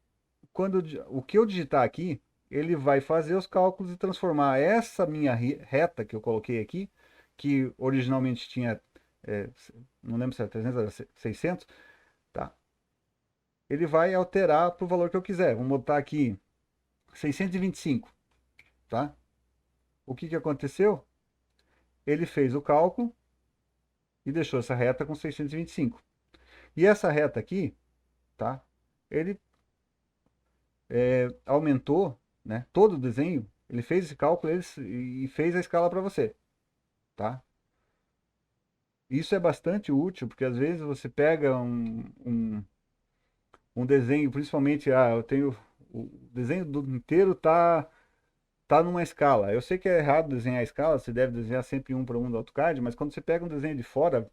o que eu digitar aqui, ele vai fazer os cálculos e transformar essa minha reta que eu coloquei aqui, que originalmente tinha, é, não lembro se era 300, era 600, tá? Ele vai alterar para o valor que eu quiser. Vamos botar aqui 625, tá? O que que aconteceu? Ele fez o cálculo e deixou essa reta com 625. E essa reta aqui, tá? Ele aumentou, né, todo o desenho, ele fez esse cálculo e fez a escala para você, tá? Isso é bastante útil, porque às vezes você pega um desenho, principalmente, eu tenho o desenho inteiro tá numa escala. Eu sei que é errado desenhar a escala, você deve desenhar sempre um para um do AutoCAD, mas quando você pega um desenho de fora,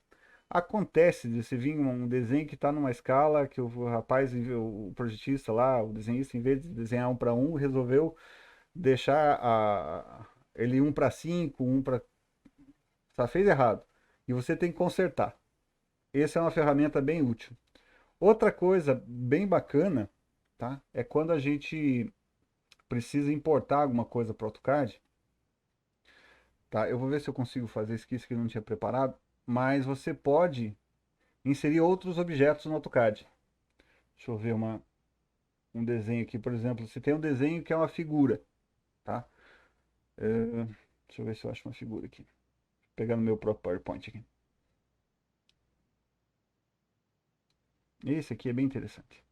acontece de você vir um desenho que está numa escala que o rapaz, o projetista lá, o desenhista, em vez de desenhar um para um, resolveu deixar ele um para 5, um para... Só fez errado. E você tem que consertar. Essa é uma ferramenta bem útil. Outra coisa bem bacana, tá? É quando a gente precisa importar alguma coisa para o AutoCAD, tá? Eu vou ver se eu consigo fazer isso que eu não tinha preparado, mas você pode inserir outros objetos no AutoCAD. Deixa eu ver um desenho aqui, por exemplo. Você tem um desenho que é uma figura, tá? Deixa eu ver se eu acho uma figura aqui. Vou pegar no meu próprio PowerPoint aqui. Esse aqui é bem interessante,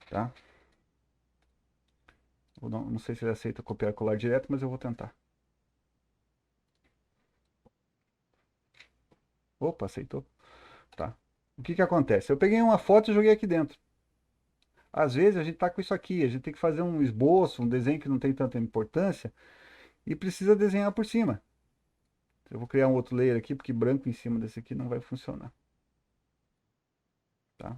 tá? Não sei se ele aceita copiar e colar direto, mas eu vou tentar. Opa, aceitou. Tá. O que que acontece? Eu peguei uma foto e joguei aqui dentro. Às vezes a gente tá com isso aqui, a gente tem que fazer um esboço, um desenho que não tem tanta importância e precisa desenhar por cima. Eu vou criar um outro layer aqui, porque branco em cima desse aqui não vai funcionar. Tá?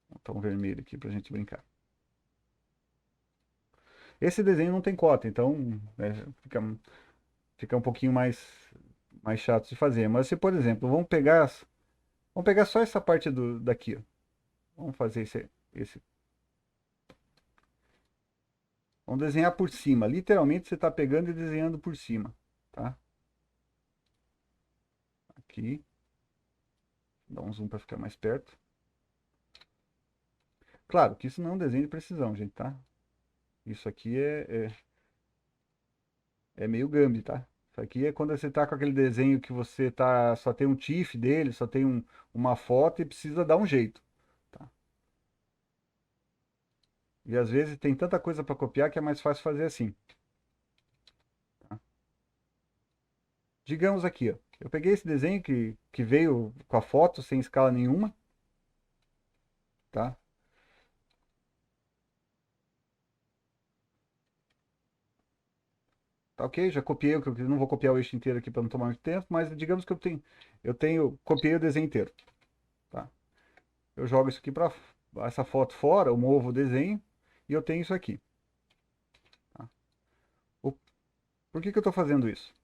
Vou botar um vermelho aqui pra gente brincar. Esse desenho não tem cota, então fica um pouquinho mais chato de fazer. Mas se, por exemplo, vamos pegar só essa parte daqui, ó. Vamos fazer esse. Vamos desenhar por cima. Literalmente você está pegando e desenhando por cima, tá? Aqui. Dá um zoom para ficar mais perto. Claro que isso não é um desenho de precisão, gente, tá? Isso aqui é meio Gambi, tá? Isso aqui é quando você tá com aquele desenho que você só tem um TIFF dele, só tem uma foto e precisa dar um jeito, tá? E às vezes tem tanta coisa para copiar que é mais fácil fazer assim, tá? Digamos aqui, ó. Eu peguei esse desenho que veio com a foto sem escala nenhuma, tá? Tá ok? Já copiei, eu não vou copiar o eixo inteiro aqui para não tomar muito tempo, mas digamos que copiei o desenho inteiro, tá? Eu jogo isso aqui para essa foto fora, eu movo o desenho e eu tenho isso aqui, tá? Por que que eu estou fazendo isso?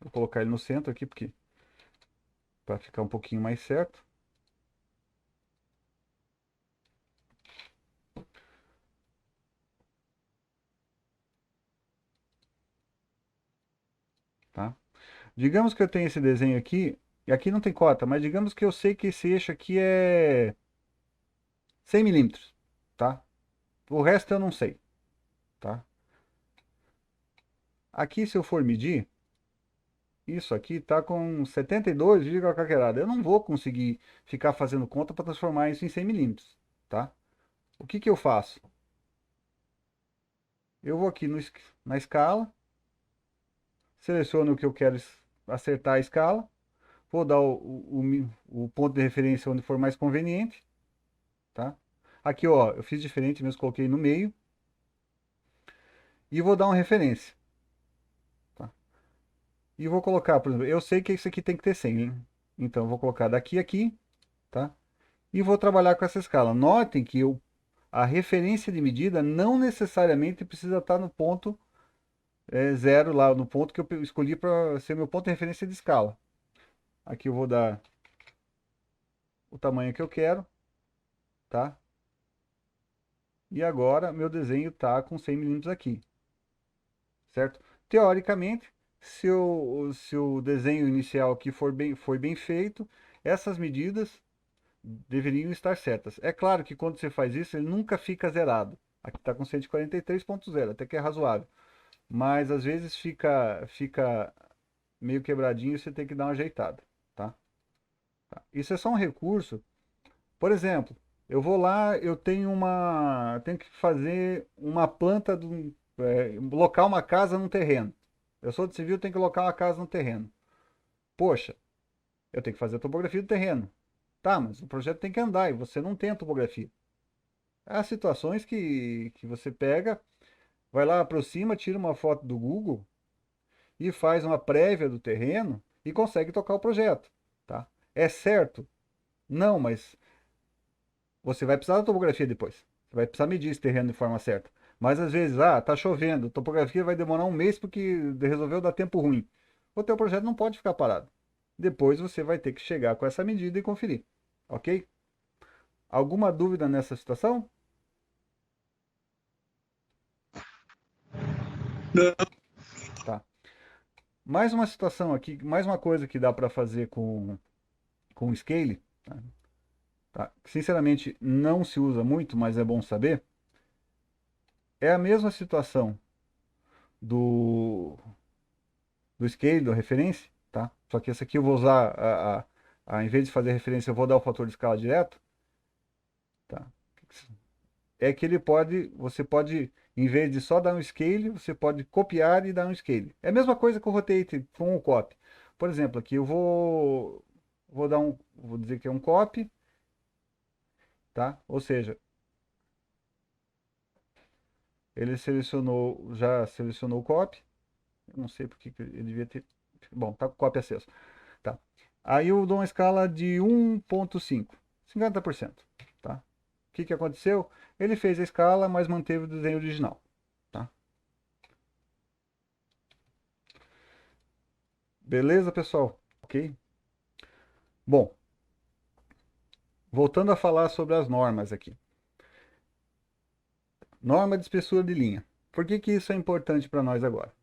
Vou colocar ele no centro aqui porque para ficar um pouquinho mais certo. Tá? Digamos que eu tenho esse desenho aqui, e aqui não tem cota, mas digamos que eu sei que esse eixo aqui é 100 milímetros, tá? O resto eu não sei, tá? Aqui, se eu for medir, isso aqui está com 72 GB qualquerada. Eu não vou conseguir ficar fazendo conta para transformar isso em 100 milímetros, tá? O que que eu faço? Eu vou aqui na escala, seleciono o que eu quero acertar a escala, vou dar o ponto de referência onde for mais conveniente, tá? Aqui, ó, eu fiz diferente mesmo, coloquei no meio e vou dar uma referência, tá? E vou colocar, por exemplo, eu sei que isso aqui tem que ter 100, hein? Então eu vou colocar daqui a aqui, tá? E vou trabalhar com essa escala. Notem que a referência de medida não necessariamente precisa estar no ponto zero lá, no ponto que eu escolhi para ser meu ponto de referência de escala. Aqui eu vou dar o tamanho que eu quero, tá? E agora meu desenho está com 100 milímetros aqui, certo? Teoricamente, se o desenho inicial aqui foi bem feito, essas medidas deveriam estar certas. É claro que quando você faz isso, ele nunca fica zerado. Aqui está com 143.0, até que é razoável. Mas às vezes fica meio quebradinho e você tem que dar uma ajeitada, tá? Isso é só um recurso. Por exemplo, eu vou lá, tenho que fazer uma planta, locar uma casa num terreno. Eu sou de civil, tenho que locar uma casa no terreno. Poxa, eu tenho que fazer a topografia do terreno. Tá, mas o projeto tem que andar e você não tem a topografia. Há situações que você pega, vai lá, aproxima, tira uma foto do Google e faz uma prévia do terreno e consegue tocar o projeto, tá? É certo? Não, mas você vai precisar da topografia depois. Você vai precisar medir esse terreno de forma certa. Mas às vezes, tá chovendo, a topografia vai demorar um mês porque resolveu dar tempo ruim. O teu projeto não pode ficar parado. Depois você vai ter que chegar com essa medida e conferir, ok? Alguma dúvida nessa situação? Não. Tá. Mais uma situação aqui, mais uma coisa que dá para fazer com o Scale, tá? Tá? Sinceramente, não se usa muito, mas é bom saber. É a mesma situação do, do Scale, da referência, tá? Só que essa aqui eu vou usar, em vez de fazer referência, eu vou dar o fator de escala direto, tá? É que você pode, em vez de só dar um scale, você pode copiar e dar um scale. É a mesma coisa com o rotate, com o copy. Por exemplo, aqui eu vou dizer que é um copy, tá? Ou seja, ele já selecionou o copy. Eu não sei porque que ele devia ter. Bom, tá com o copy acesso, tá? Aí eu dou uma escala de 1.5, 50%, tá? O que que aconteceu? Ele fez a escala, mas manteve o desenho original, tá? Beleza, pessoal? Ok? Bom, voltando a falar sobre as normas aqui. Norma de espessura de linha. Por que que isso é importante para nós agora?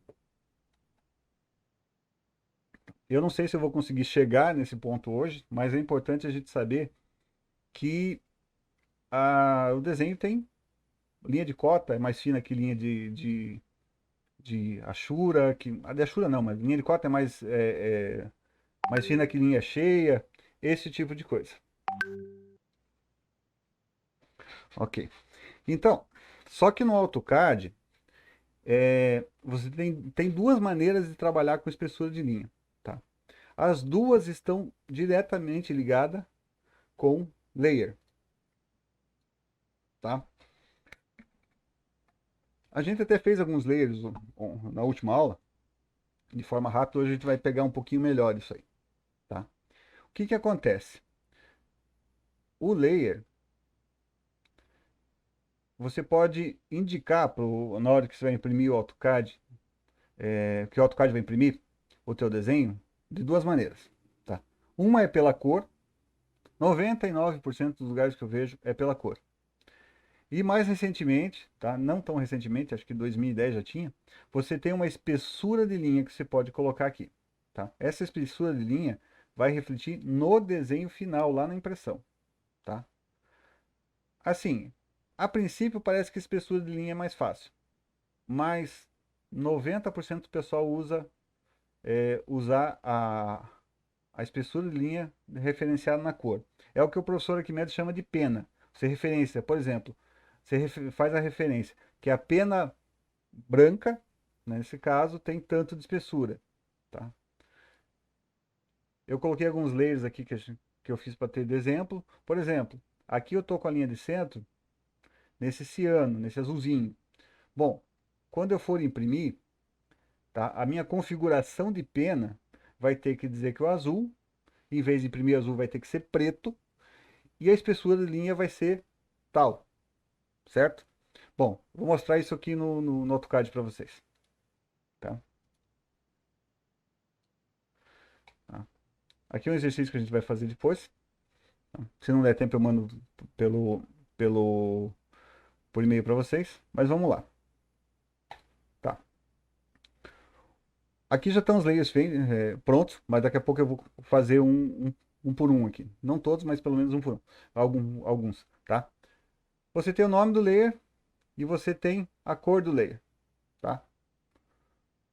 Eu não sei se eu vou conseguir chegar nesse ponto hoje, mas é importante a gente saber que o desenho tem linha de cota, é mais fina que linha de Ashura, a de Ashura não, mas linha de cota é mais fina que linha cheia, esse tipo de coisa. Ok. Então, só que no AutoCAD, você tem duas maneiras de trabalhar com espessura de linha, tá? As duas estão diretamente ligadas com layer, tá? A gente até fez alguns layers na última aula, de forma rápida, hoje a gente vai pegar um pouquinho melhor isso aí, tá? O que que acontece? O layer, você pode indicar na hora que você vai imprimir o AutoCAD, que o AutoCAD vai imprimir o teu desenho, de duas maneiras, tá? Uma é pela cor, 99% dos lugares que eu vejo é pela cor. E mais recentemente, tá? Não tão recentemente, acho que 2010 já tinha, você tem uma espessura de linha que você pode colocar aqui, tá? Essa espessura de linha vai refletir no desenho final, lá na impressão, tá? Assim, a princípio parece que a espessura de linha é mais fácil, mas 90% do pessoal usa usar a espessura de linha referenciada na cor. É o que o professor Arquimedes chama de pena. Você referencia, por exemplo, você faz a referência que a pena branca, nesse caso, tem tanto de espessura. Tá? Eu coloquei alguns layers aqui que eu fiz para ter de exemplo. Por exemplo, aqui eu estou com a linha de centro nesse ciano, nesse azulzinho. Bom, quando eu for imprimir, tá, a minha configuração de pena vai ter que dizer que o azul, em vez de imprimir azul, vai ter que ser preto. E a espessura de linha vai ser tal, certo? Bom, vou mostrar isso aqui no AutoCAD para vocês. Tá? Tá? Aqui é um exercício que a gente vai fazer depois. Tá? Se não der tempo, eu mando pelo, pelo, por e-mail para vocês. Mas vamos lá. Tá. Aqui já estão os layers prontos, mas daqui a pouco eu vou fazer um por um aqui. Não todos, mas pelo menos um por um. Alguns, tá? Você tem o nome do layer e você tem a cor do layer, tá?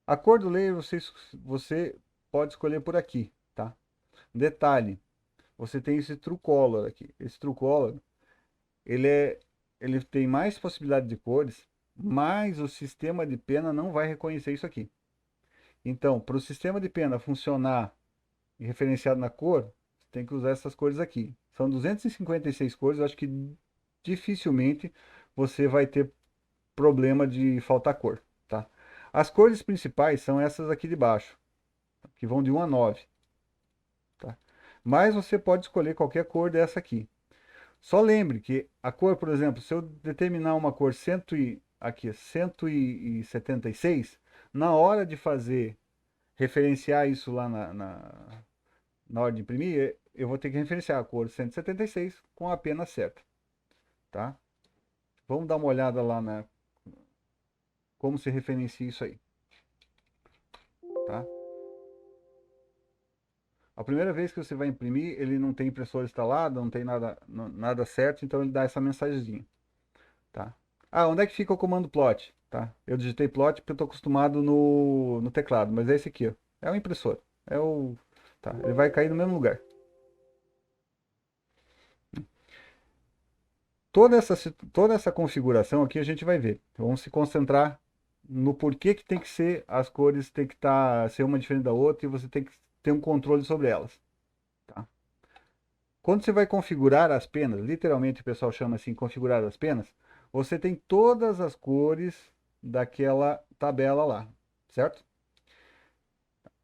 A cor do layer você pode escolher por aqui, tá? Detalhe, você tem esse True Color aqui. Esse True Color, ele tem mais possibilidade de cores, mas o sistema de pena não vai reconhecer isso aqui. Então, para o sistema de pena funcionar e referenciado na cor, você tem que usar essas cores aqui. São 256 cores, eu acho que dificilmente você vai ter problema de faltar cor, tá? As cores principais são essas aqui de baixo, que vão de 1 a 9, tá? Mas você pode escolher qualquer cor dessa aqui. Só lembre que a cor, por exemplo, se eu determinar uma cor 176, na hora de fazer, referenciar isso lá na hora de imprimir, eu vou ter que referenciar a cor 176 com a pena certa, tá? Vamos dar uma olhada lá como se referencia isso aí, tá? A primeira vez que você vai imprimir, ele não tem impressora instalada, não tem nada certo, então ele dá essa mensagenzinha, tá? Ah, onde é que fica o comando plot? Tá? Eu digitei plot porque eu estou acostumado no teclado, mas é esse aqui, ó. É o impressor. Tá, ele vai cair no mesmo lugar. Toda essa configuração aqui a gente vai ver. Vamos se concentrar no porquê que tem que ser, as cores tem que ser uma diferente da outra e você tem que ter um controle sobre elas. Tá? Quando você vai configurar as penas, literalmente o pessoal chama assim, configurar as penas, você tem todas as cores daquela tabela lá, certo?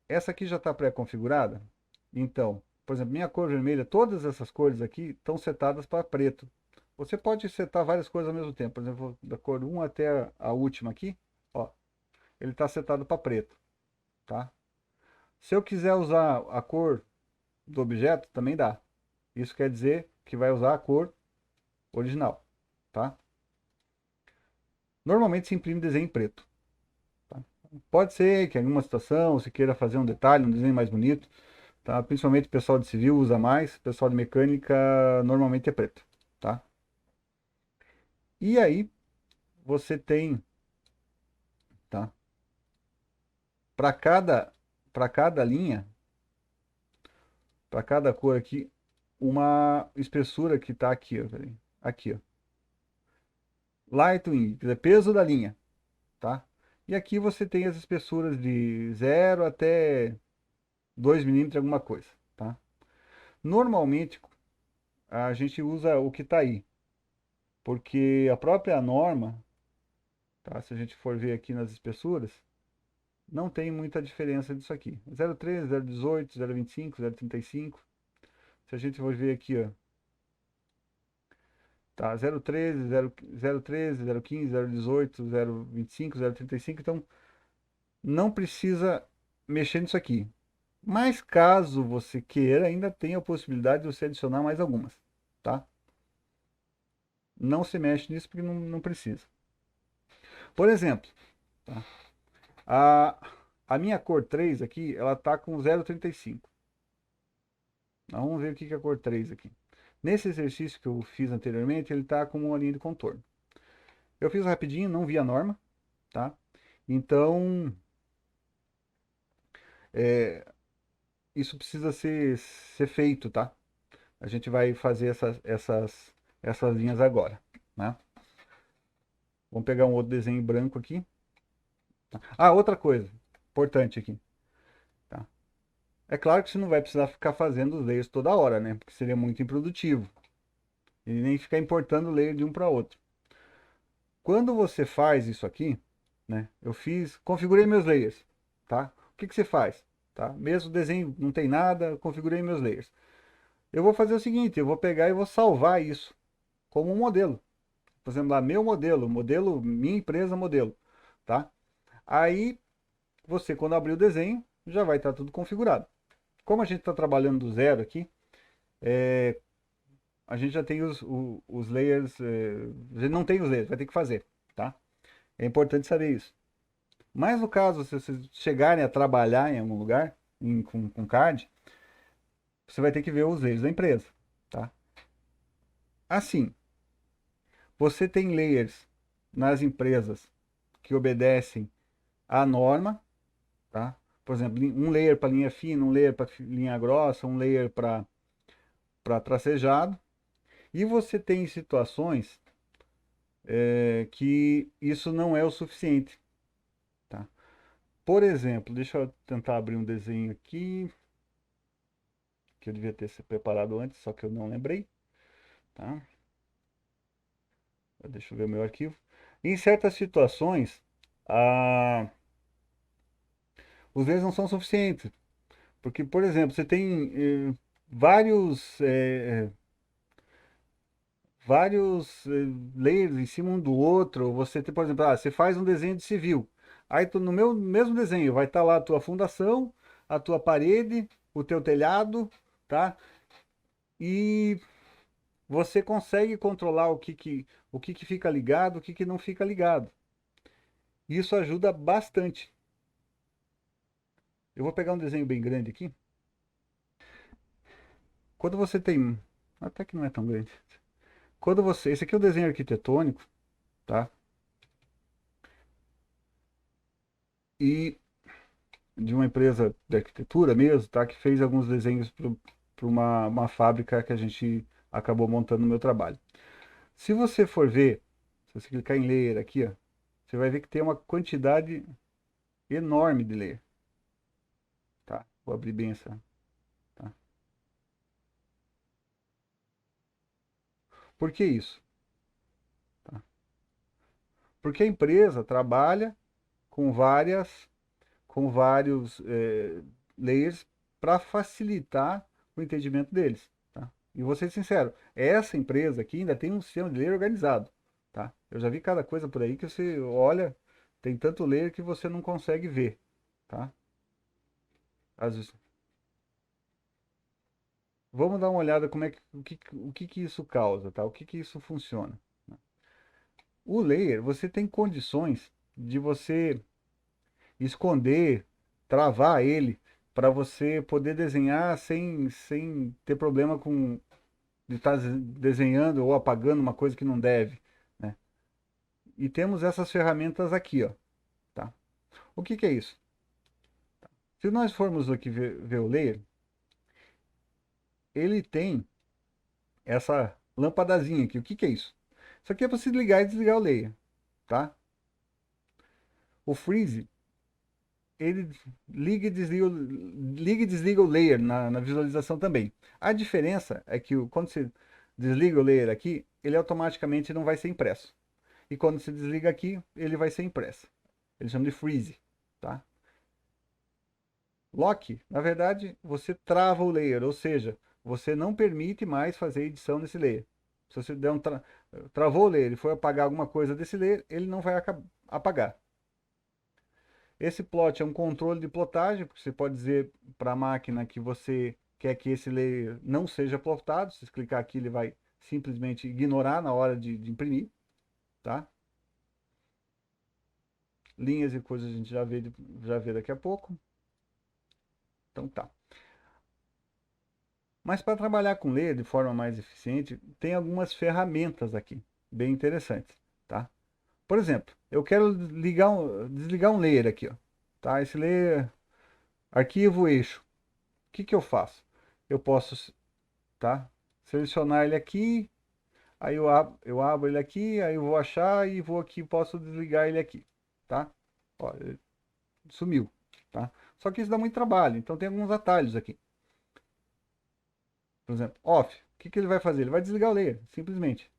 Essa aqui já está pré-configurada. Então, por exemplo, minha cor vermelha, todas essas cores aqui estão setadas para preto. Você pode setar várias cores ao mesmo tempo. Por exemplo, da cor 1 até a última aqui, ó, ele está setado para preto, tá? Se eu quiser usar a cor do objeto, também dá. Isso quer dizer que vai usar a cor original, tá? Normalmente se imprime desenho em preto. Tá? Pode ser que em alguma situação você queira fazer um detalhe, um desenho mais bonito, tá? Principalmente o pessoal de civil usa mais, o pessoal de mecânica normalmente é preto, tá? E aí você tem, tá? Para cada linha, para cada cor aqui, uma espessura que está aqui, ó, aqui, ó. Lightwing, quer dizer, peso da linha, tá? E aqui você tem as espessuras de 0 até 2 milímetros, alguma coisa, tá? Normalmente a gente usa o que está aí, porque a própria norma, tá? Se a gente for ver aqui nas espessuras, não tem muita diferença disso aqui. 0,13, 0,18, 0,25, 0,35. Se a gente for ver aqui, ó, tá 0,13, 0,13, 0,15, 0,18, 0,25, 0,35. Então, não precisa mexer nisso aqui. Mas caso você queira, ainda tem a possibilidade de você adicionar mais algumas, tá? Não se mexe nisso porque não precisa. Por exemplo, tá? a minha cor 3 aqui, ela tá com 0,35. Vamos ver o que é a cor 3 aqui. Nesse exercício que eu fiz anteriormente, ele está com uma linha de contorno. Eu fiz rapidinho, não vi a norma, tá? Então, Isso precisa ser feito, tá? A gente vai fazer essas linhas agora, né? Vamos pegar um outro desenho branco aqui. Ah, outra coisa importante aqui, tá? É claro que você não vai precisar ficar fazendo os layers toda hora, né? Porque seria muito improdutivo. E nem ficar importando o layer de um para outro. Quando você faz isso aqui, né? Configurei meus layers, tá? O que você faz? Tá? Mesmo o desenho não tem nada, configurei meus layers. Eu vou fazer o seguinte, eu vou pegar e vou salvar isso como um modelo. Por exemplo, lá, meu modelo, minha empresa modelo, tá? Aí, você, quando abrir o desenho, já vai estar tudo configurado. Como a gente está trabalhando do zero aqui, a gente já tem os layers, a gente não tem os layers, vai ter que fazer, tá? É importante saber isso. Mas no caso, se vocês chegarem a trabalhar em algum lugar, com CAD, você vai ter que ver os layers da empresa, tá? Assim, você tem layers nas empresas que obedecem à norma, tá? Por exemplo, um layer para linha fina, um layer para linha grossa, um layer para tracejado. E você tem situações que isso não é o suficiente, tá? Por exemplo, deixa eu tentar abrir um desenho aqui, que eu devia ter se preparado antes, só que eu não lembrei, tá? Deixa eu ver o meu arquivo. Em certas situações, os layers não são suficientes. Porque, por exemplo, você tem vários, layers em cima um do outro. Você tem, por exemplo, você faz um desenho de civil. Aí no meu mesmo desenho vai estar lá a tua fundação, a tua parede, o teu telhado, tá? E você consegue controlar o que fica ligado, o que não fica ligado. Isso ajuda bastante. Eu vou pegar um desenho bem grande aqui. Quando você tem, até que não é tão grande. Esse aqui é o desenho arquitetônico, tá? E de uma empresa de arquitetura mesmo, tá? Que fez alguns desenhos para uma fábrica que a gente acabou montando no meu trabalho. Se você for ver, se você clicar em layer aqui, ó, você vai ver que tem uma quantidade enorme de layer, tá? Vou abrir bem essa, tá? Por que isso? Tá? Porque a empresa trabalha com vários layers para facilitar o entendimento deles, tá? E vou ser sincero, essa empresa aqui ainda tem um sistema de layer organizado, tá? Eu já vi cada coisa por aí que você olha, tem tanto layer que você não consegue ver, tá? Às vezes, vamos dar uma olhada o que isso causa, tá? O que isso funciona. O layer, você tem condições de você esconder, travar ele, para você poder desenhar sem ter problema de estar desenhando ou apagando uma coisa que não deve, né? E temos essas ferramentas aqui, ó, tá? O que é isso? Se nós formos aqui ver o layer, ele tem essa lâmpadazinha aqui. O que é isso? Isso aqui é para se ligar e desligar o layer, tá? O freeze, ele liga e desliga o layer na visualização também. A diferença é que quando você desliga o layer aqui, ele automaticamente não vai ser impresso. E quando você desliga aqui, ele vai ser impresso. Eles chamam de freeze, tá? Lock, na verdade, você trava o layer, ou seja, você não permite mais fazer edição nesse layer. Se você der travou o layer e for apagar alguma coisa desse layer, ele não vai apagar. Esse plot é um controle de plotagem, porque você pode dizer para a máquina que você quer que esse layer não seja plotado. Se você clicar aqui, ele vai simplesmente ignorar na hora de imprimir, tá? Linhas e coisas a gente já vê daqui a pouco. Então tá. Mas para trabalhar com layer de forma mais eficiente, tem algumas ferramentas aqui, bem interessantes, tá? Por exemplo, eu quero desligar um layer aqui, ó, tá? Esse layer arquivo eixo. O que eu faço? Eu posso, tá? Selecionar ele aqui, aí eu abro ele aqui, aí eu vou achar e vou aqui, posso desligar ele aqui, tá? Ó, ele sumiu, tá? Só que isso dá muito trabalho, então tem alguns atalhos aqui. Por exemplo, off. O que ele vai fazer? Ele vai desligar o layer, simplesmente.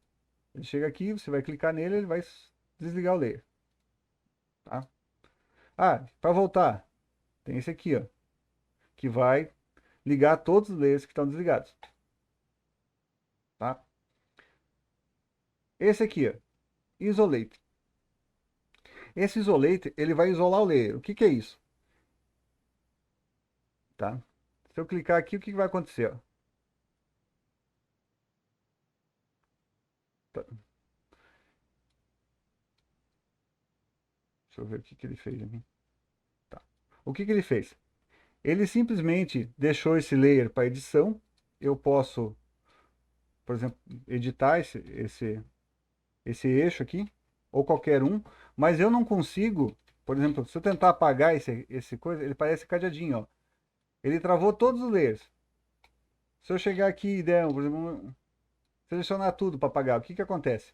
Ele chega aqui, você vai clicar nele, ele vai desligar o layer, tá? Ah, para voltar, tem esse aqui, ó, que vai ligar todos os layers que estão desligados, tá? Esse aqui, ó, isolate. Esse isolate, ele vai isolar o layer. O que é isso? Tá? Se eu clicar aqui, o que vai acontecer? Ó? Tá. Deixa eu ver o que ele fez aqui. Tá. O que ele fez? Ele simplesmente deixou esse layer para edição. Eu posso, por exemplo, editar esse eixo aqui, ou qualquer um, mas eu não consigo, por exemplo, se eu tentar apagar esse coisa, ele parece cadeadinho, ó. Ele travou todos os layers. Se eu chegar aqui e der, por exemplo, selecionar tudo para apagar, o que acontece?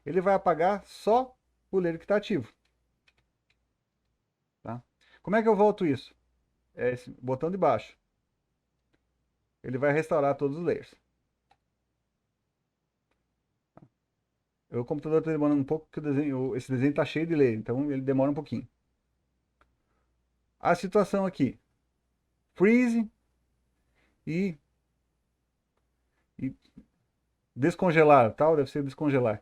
Ele vai apagar só o layer que está ativo. Tá? Como é que eu volto isso? É esse botão de baixo. Ele vai restaurar todos os layers. O computador está demorando um pouco, porque esse desenho está cheio de layer, então ele demora um pouquinho. A situação aqui. Freeze e descongelar, tal, deve ser descongelar.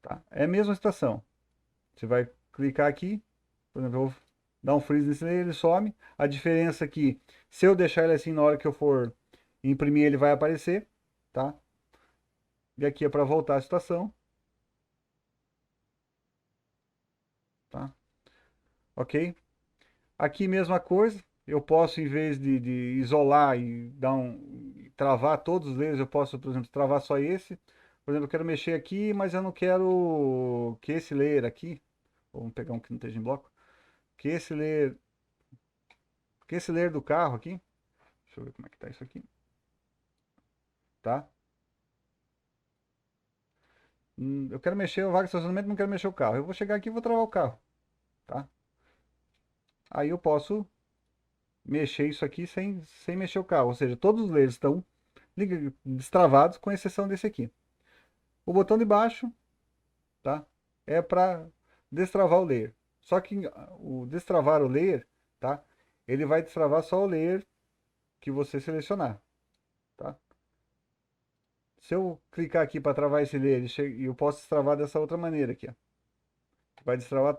Tá? É a mesma situação. Você vai clicar aqui, por exemplo, eu vou dar um freeze nesse layer, ele some. A diferença é que se eu deixar ele assim na hora que eu for imprimir, ele vai aparecer, tá? E aqui é para voltar à situação, tá? Ok? Aqui mesma coisa, eu posso em vez de isolar e travar todos os layers, eu posso, por exemplo, travar só esse. Por exemplo, eu quero mexer aqui, mas eu não quero que esse layer aqui, vamos pegar um que não esteja em bloco, que esse layer, do carro aqui, deixa eu ver como é que tá isso aqui, tá? Eu quero mexer o vaga de estacionamento, não quero mexer o carro. Eu vou chegar aqui e vou travar o carro, tá? Aí eu posso mexer isso aqui sem mexer o carro, ou seja, todos os layers estão destravados, com exceção desse aqui. O botão de baixo, tá? É para destravar o layer. Só que o destravar o layer, tá? Ele vai destravar só o layer que você selecionar, tá? Se eu clicar aqui para travar esse layer, eu posso destravar dessa outra maneira aqui, ó. Vai destravar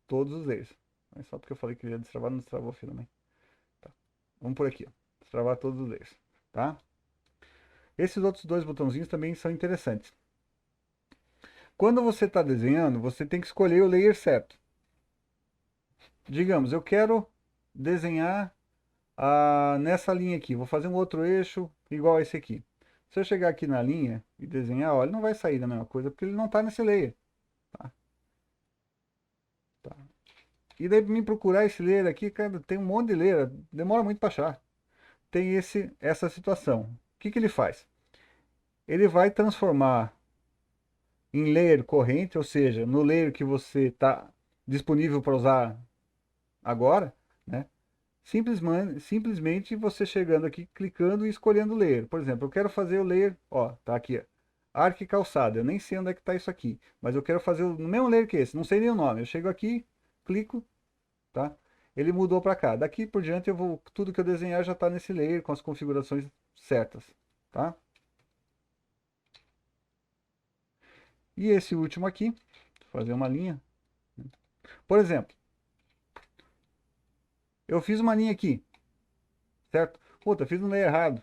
todos os layers. Mas só porque eu falei que ia destravar, não destravou finalmente. Tá. Vamos por aqui, ó. Destravar todos os layers, tá? Esses outros dois botãozinhos também são interessantes. Quando você está desenhando, você tem que escolher o layer certo. Digamos, eu quero desenhar nessa linha aqui. Vou fazer um outro eixo igual a esse aqui. Se eu chegar aqui na linha e desenhar, ó, ele não vai sair da mesma coisa, porque ele não está nesse layer. Tá? Tá. E daí, para mim procurar esse layer aqui, cara, tem um monte de layer, demora muito para achar. Tem essa situação. O que ele faz? Ele vai transformar em layer corrente, ou seja, no layer que você está disponível para usar agora, né? Simplesmente você chegando aqui, clicando e escolhendo o layer. Por exemplo, eu quero fazer o layer, ó, tá aqui, ó, arco e calçada. Eu nem sei onde é que tá isso aqui, mas eu quero fazer no mesmo layer que esse, não sei nem o nome. Eu chego aqui, clico, tá? Ele mudou para cá. Daqui por diante tudo que eu desenhar já está nesse layer com as configurações certas, tá? E esse último aqui, vou fazer uma linha. Por exemplo, eu fiz uma linha aqui, certo? Puta, fiz um layer errado.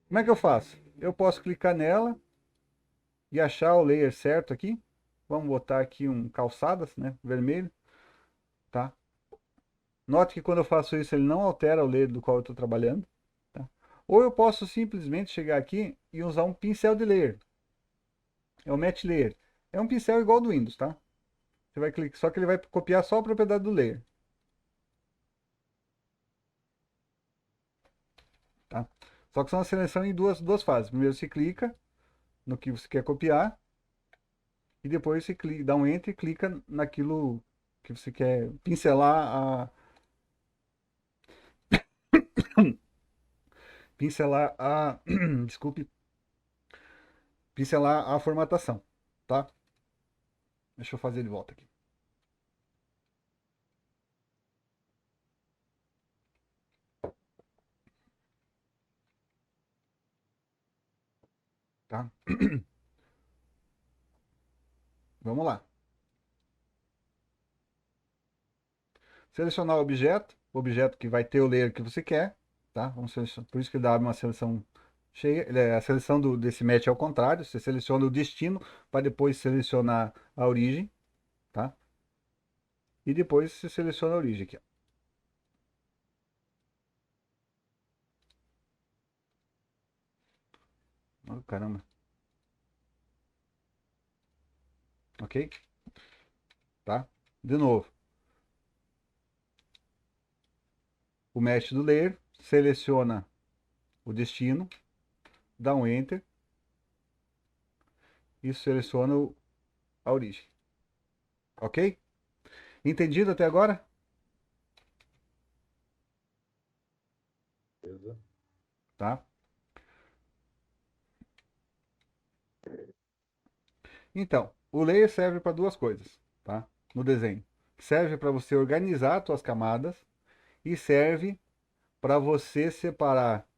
Como é que eu faço? Eu posso clicar nela e achar o layer certo aqui. Vamos botar aqui um calçadas, né? Vermelho, tá? Note que quando eu faço isso, ele não altera o layer do qual eu estou trabalhando, tá? Ou eu posso simplesmente chegar aqui e usar um pincel de layer. É o Match Layer. É um pincel igual ao do Windows, tá? Você vai clicar, só que ele vai copiar só a propriedade do layer. Só que são uma seleção em duas fases. Primeiro você clica no que você quer copiar e depois você clica, dá um enter e clica naquilo que você quer pincelar a, desculpe, pincelar a formatação, tá? Deixa eu fazer de volta aqui. Tá? Vamos lá. Selecionar o objeto que vai ter o layer que você quer, tá? Vamos selecionar, por isso que ele dá uma seleção cheia. A seleção desse match é ao contrário, você seleciona o destino para depois selecionar a origem, tá? E depois você seleciona a origem aqui, ó. Oh, caramba. Ok? Tá? De novo. O match do layer, seleciona o destino, dá um enter e seleciona a origem. Ok? Entendido até agora? Beleza. Tá? Então, o layer serve para duas coisas, tá? No desenho. Serve para você organizar as suas camadas e serve para você separar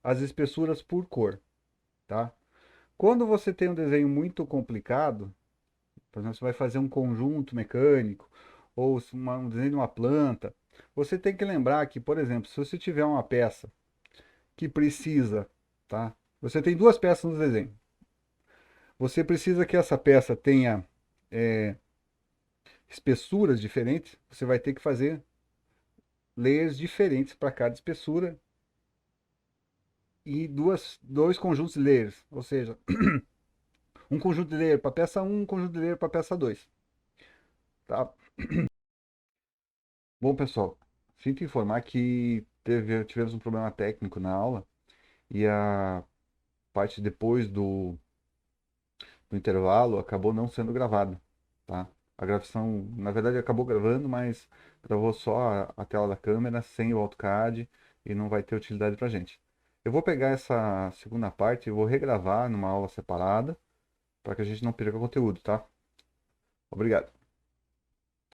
as espessuras por cor, tá? Quando você tem um desenho muito complicado, por exemplo, você vai fazer um conjunto mecânico ou um desenho de uma planta, você tem que lembrar que, por exemplo, se você tiver uma peça que precisa, tá? Você tem duas peças no desenho. Você precisa que essa peça tenha espessuras diferentes, você vai ter que fazer layers diferentes para cada espessura e dois conjuntos de layers, ou seja, um conjunto de layer para peça 1, um conjunto de layer para peça 2. Tá? Bom, pessoal, sinto informar que tivemos um problema técnico na aula e a parte depois do intervalo acabou não sendo gravada. Tá? A gravação, na verdade, acabou gravando, mas gravou só a tela da câmera, sem o AutoCAD, e não vai ter utilidade pra gente. Eu vou pegar essa segunda parte e vou regravar numa aula separada, para que a gente não perca o conteúdo, tá? Obrigado.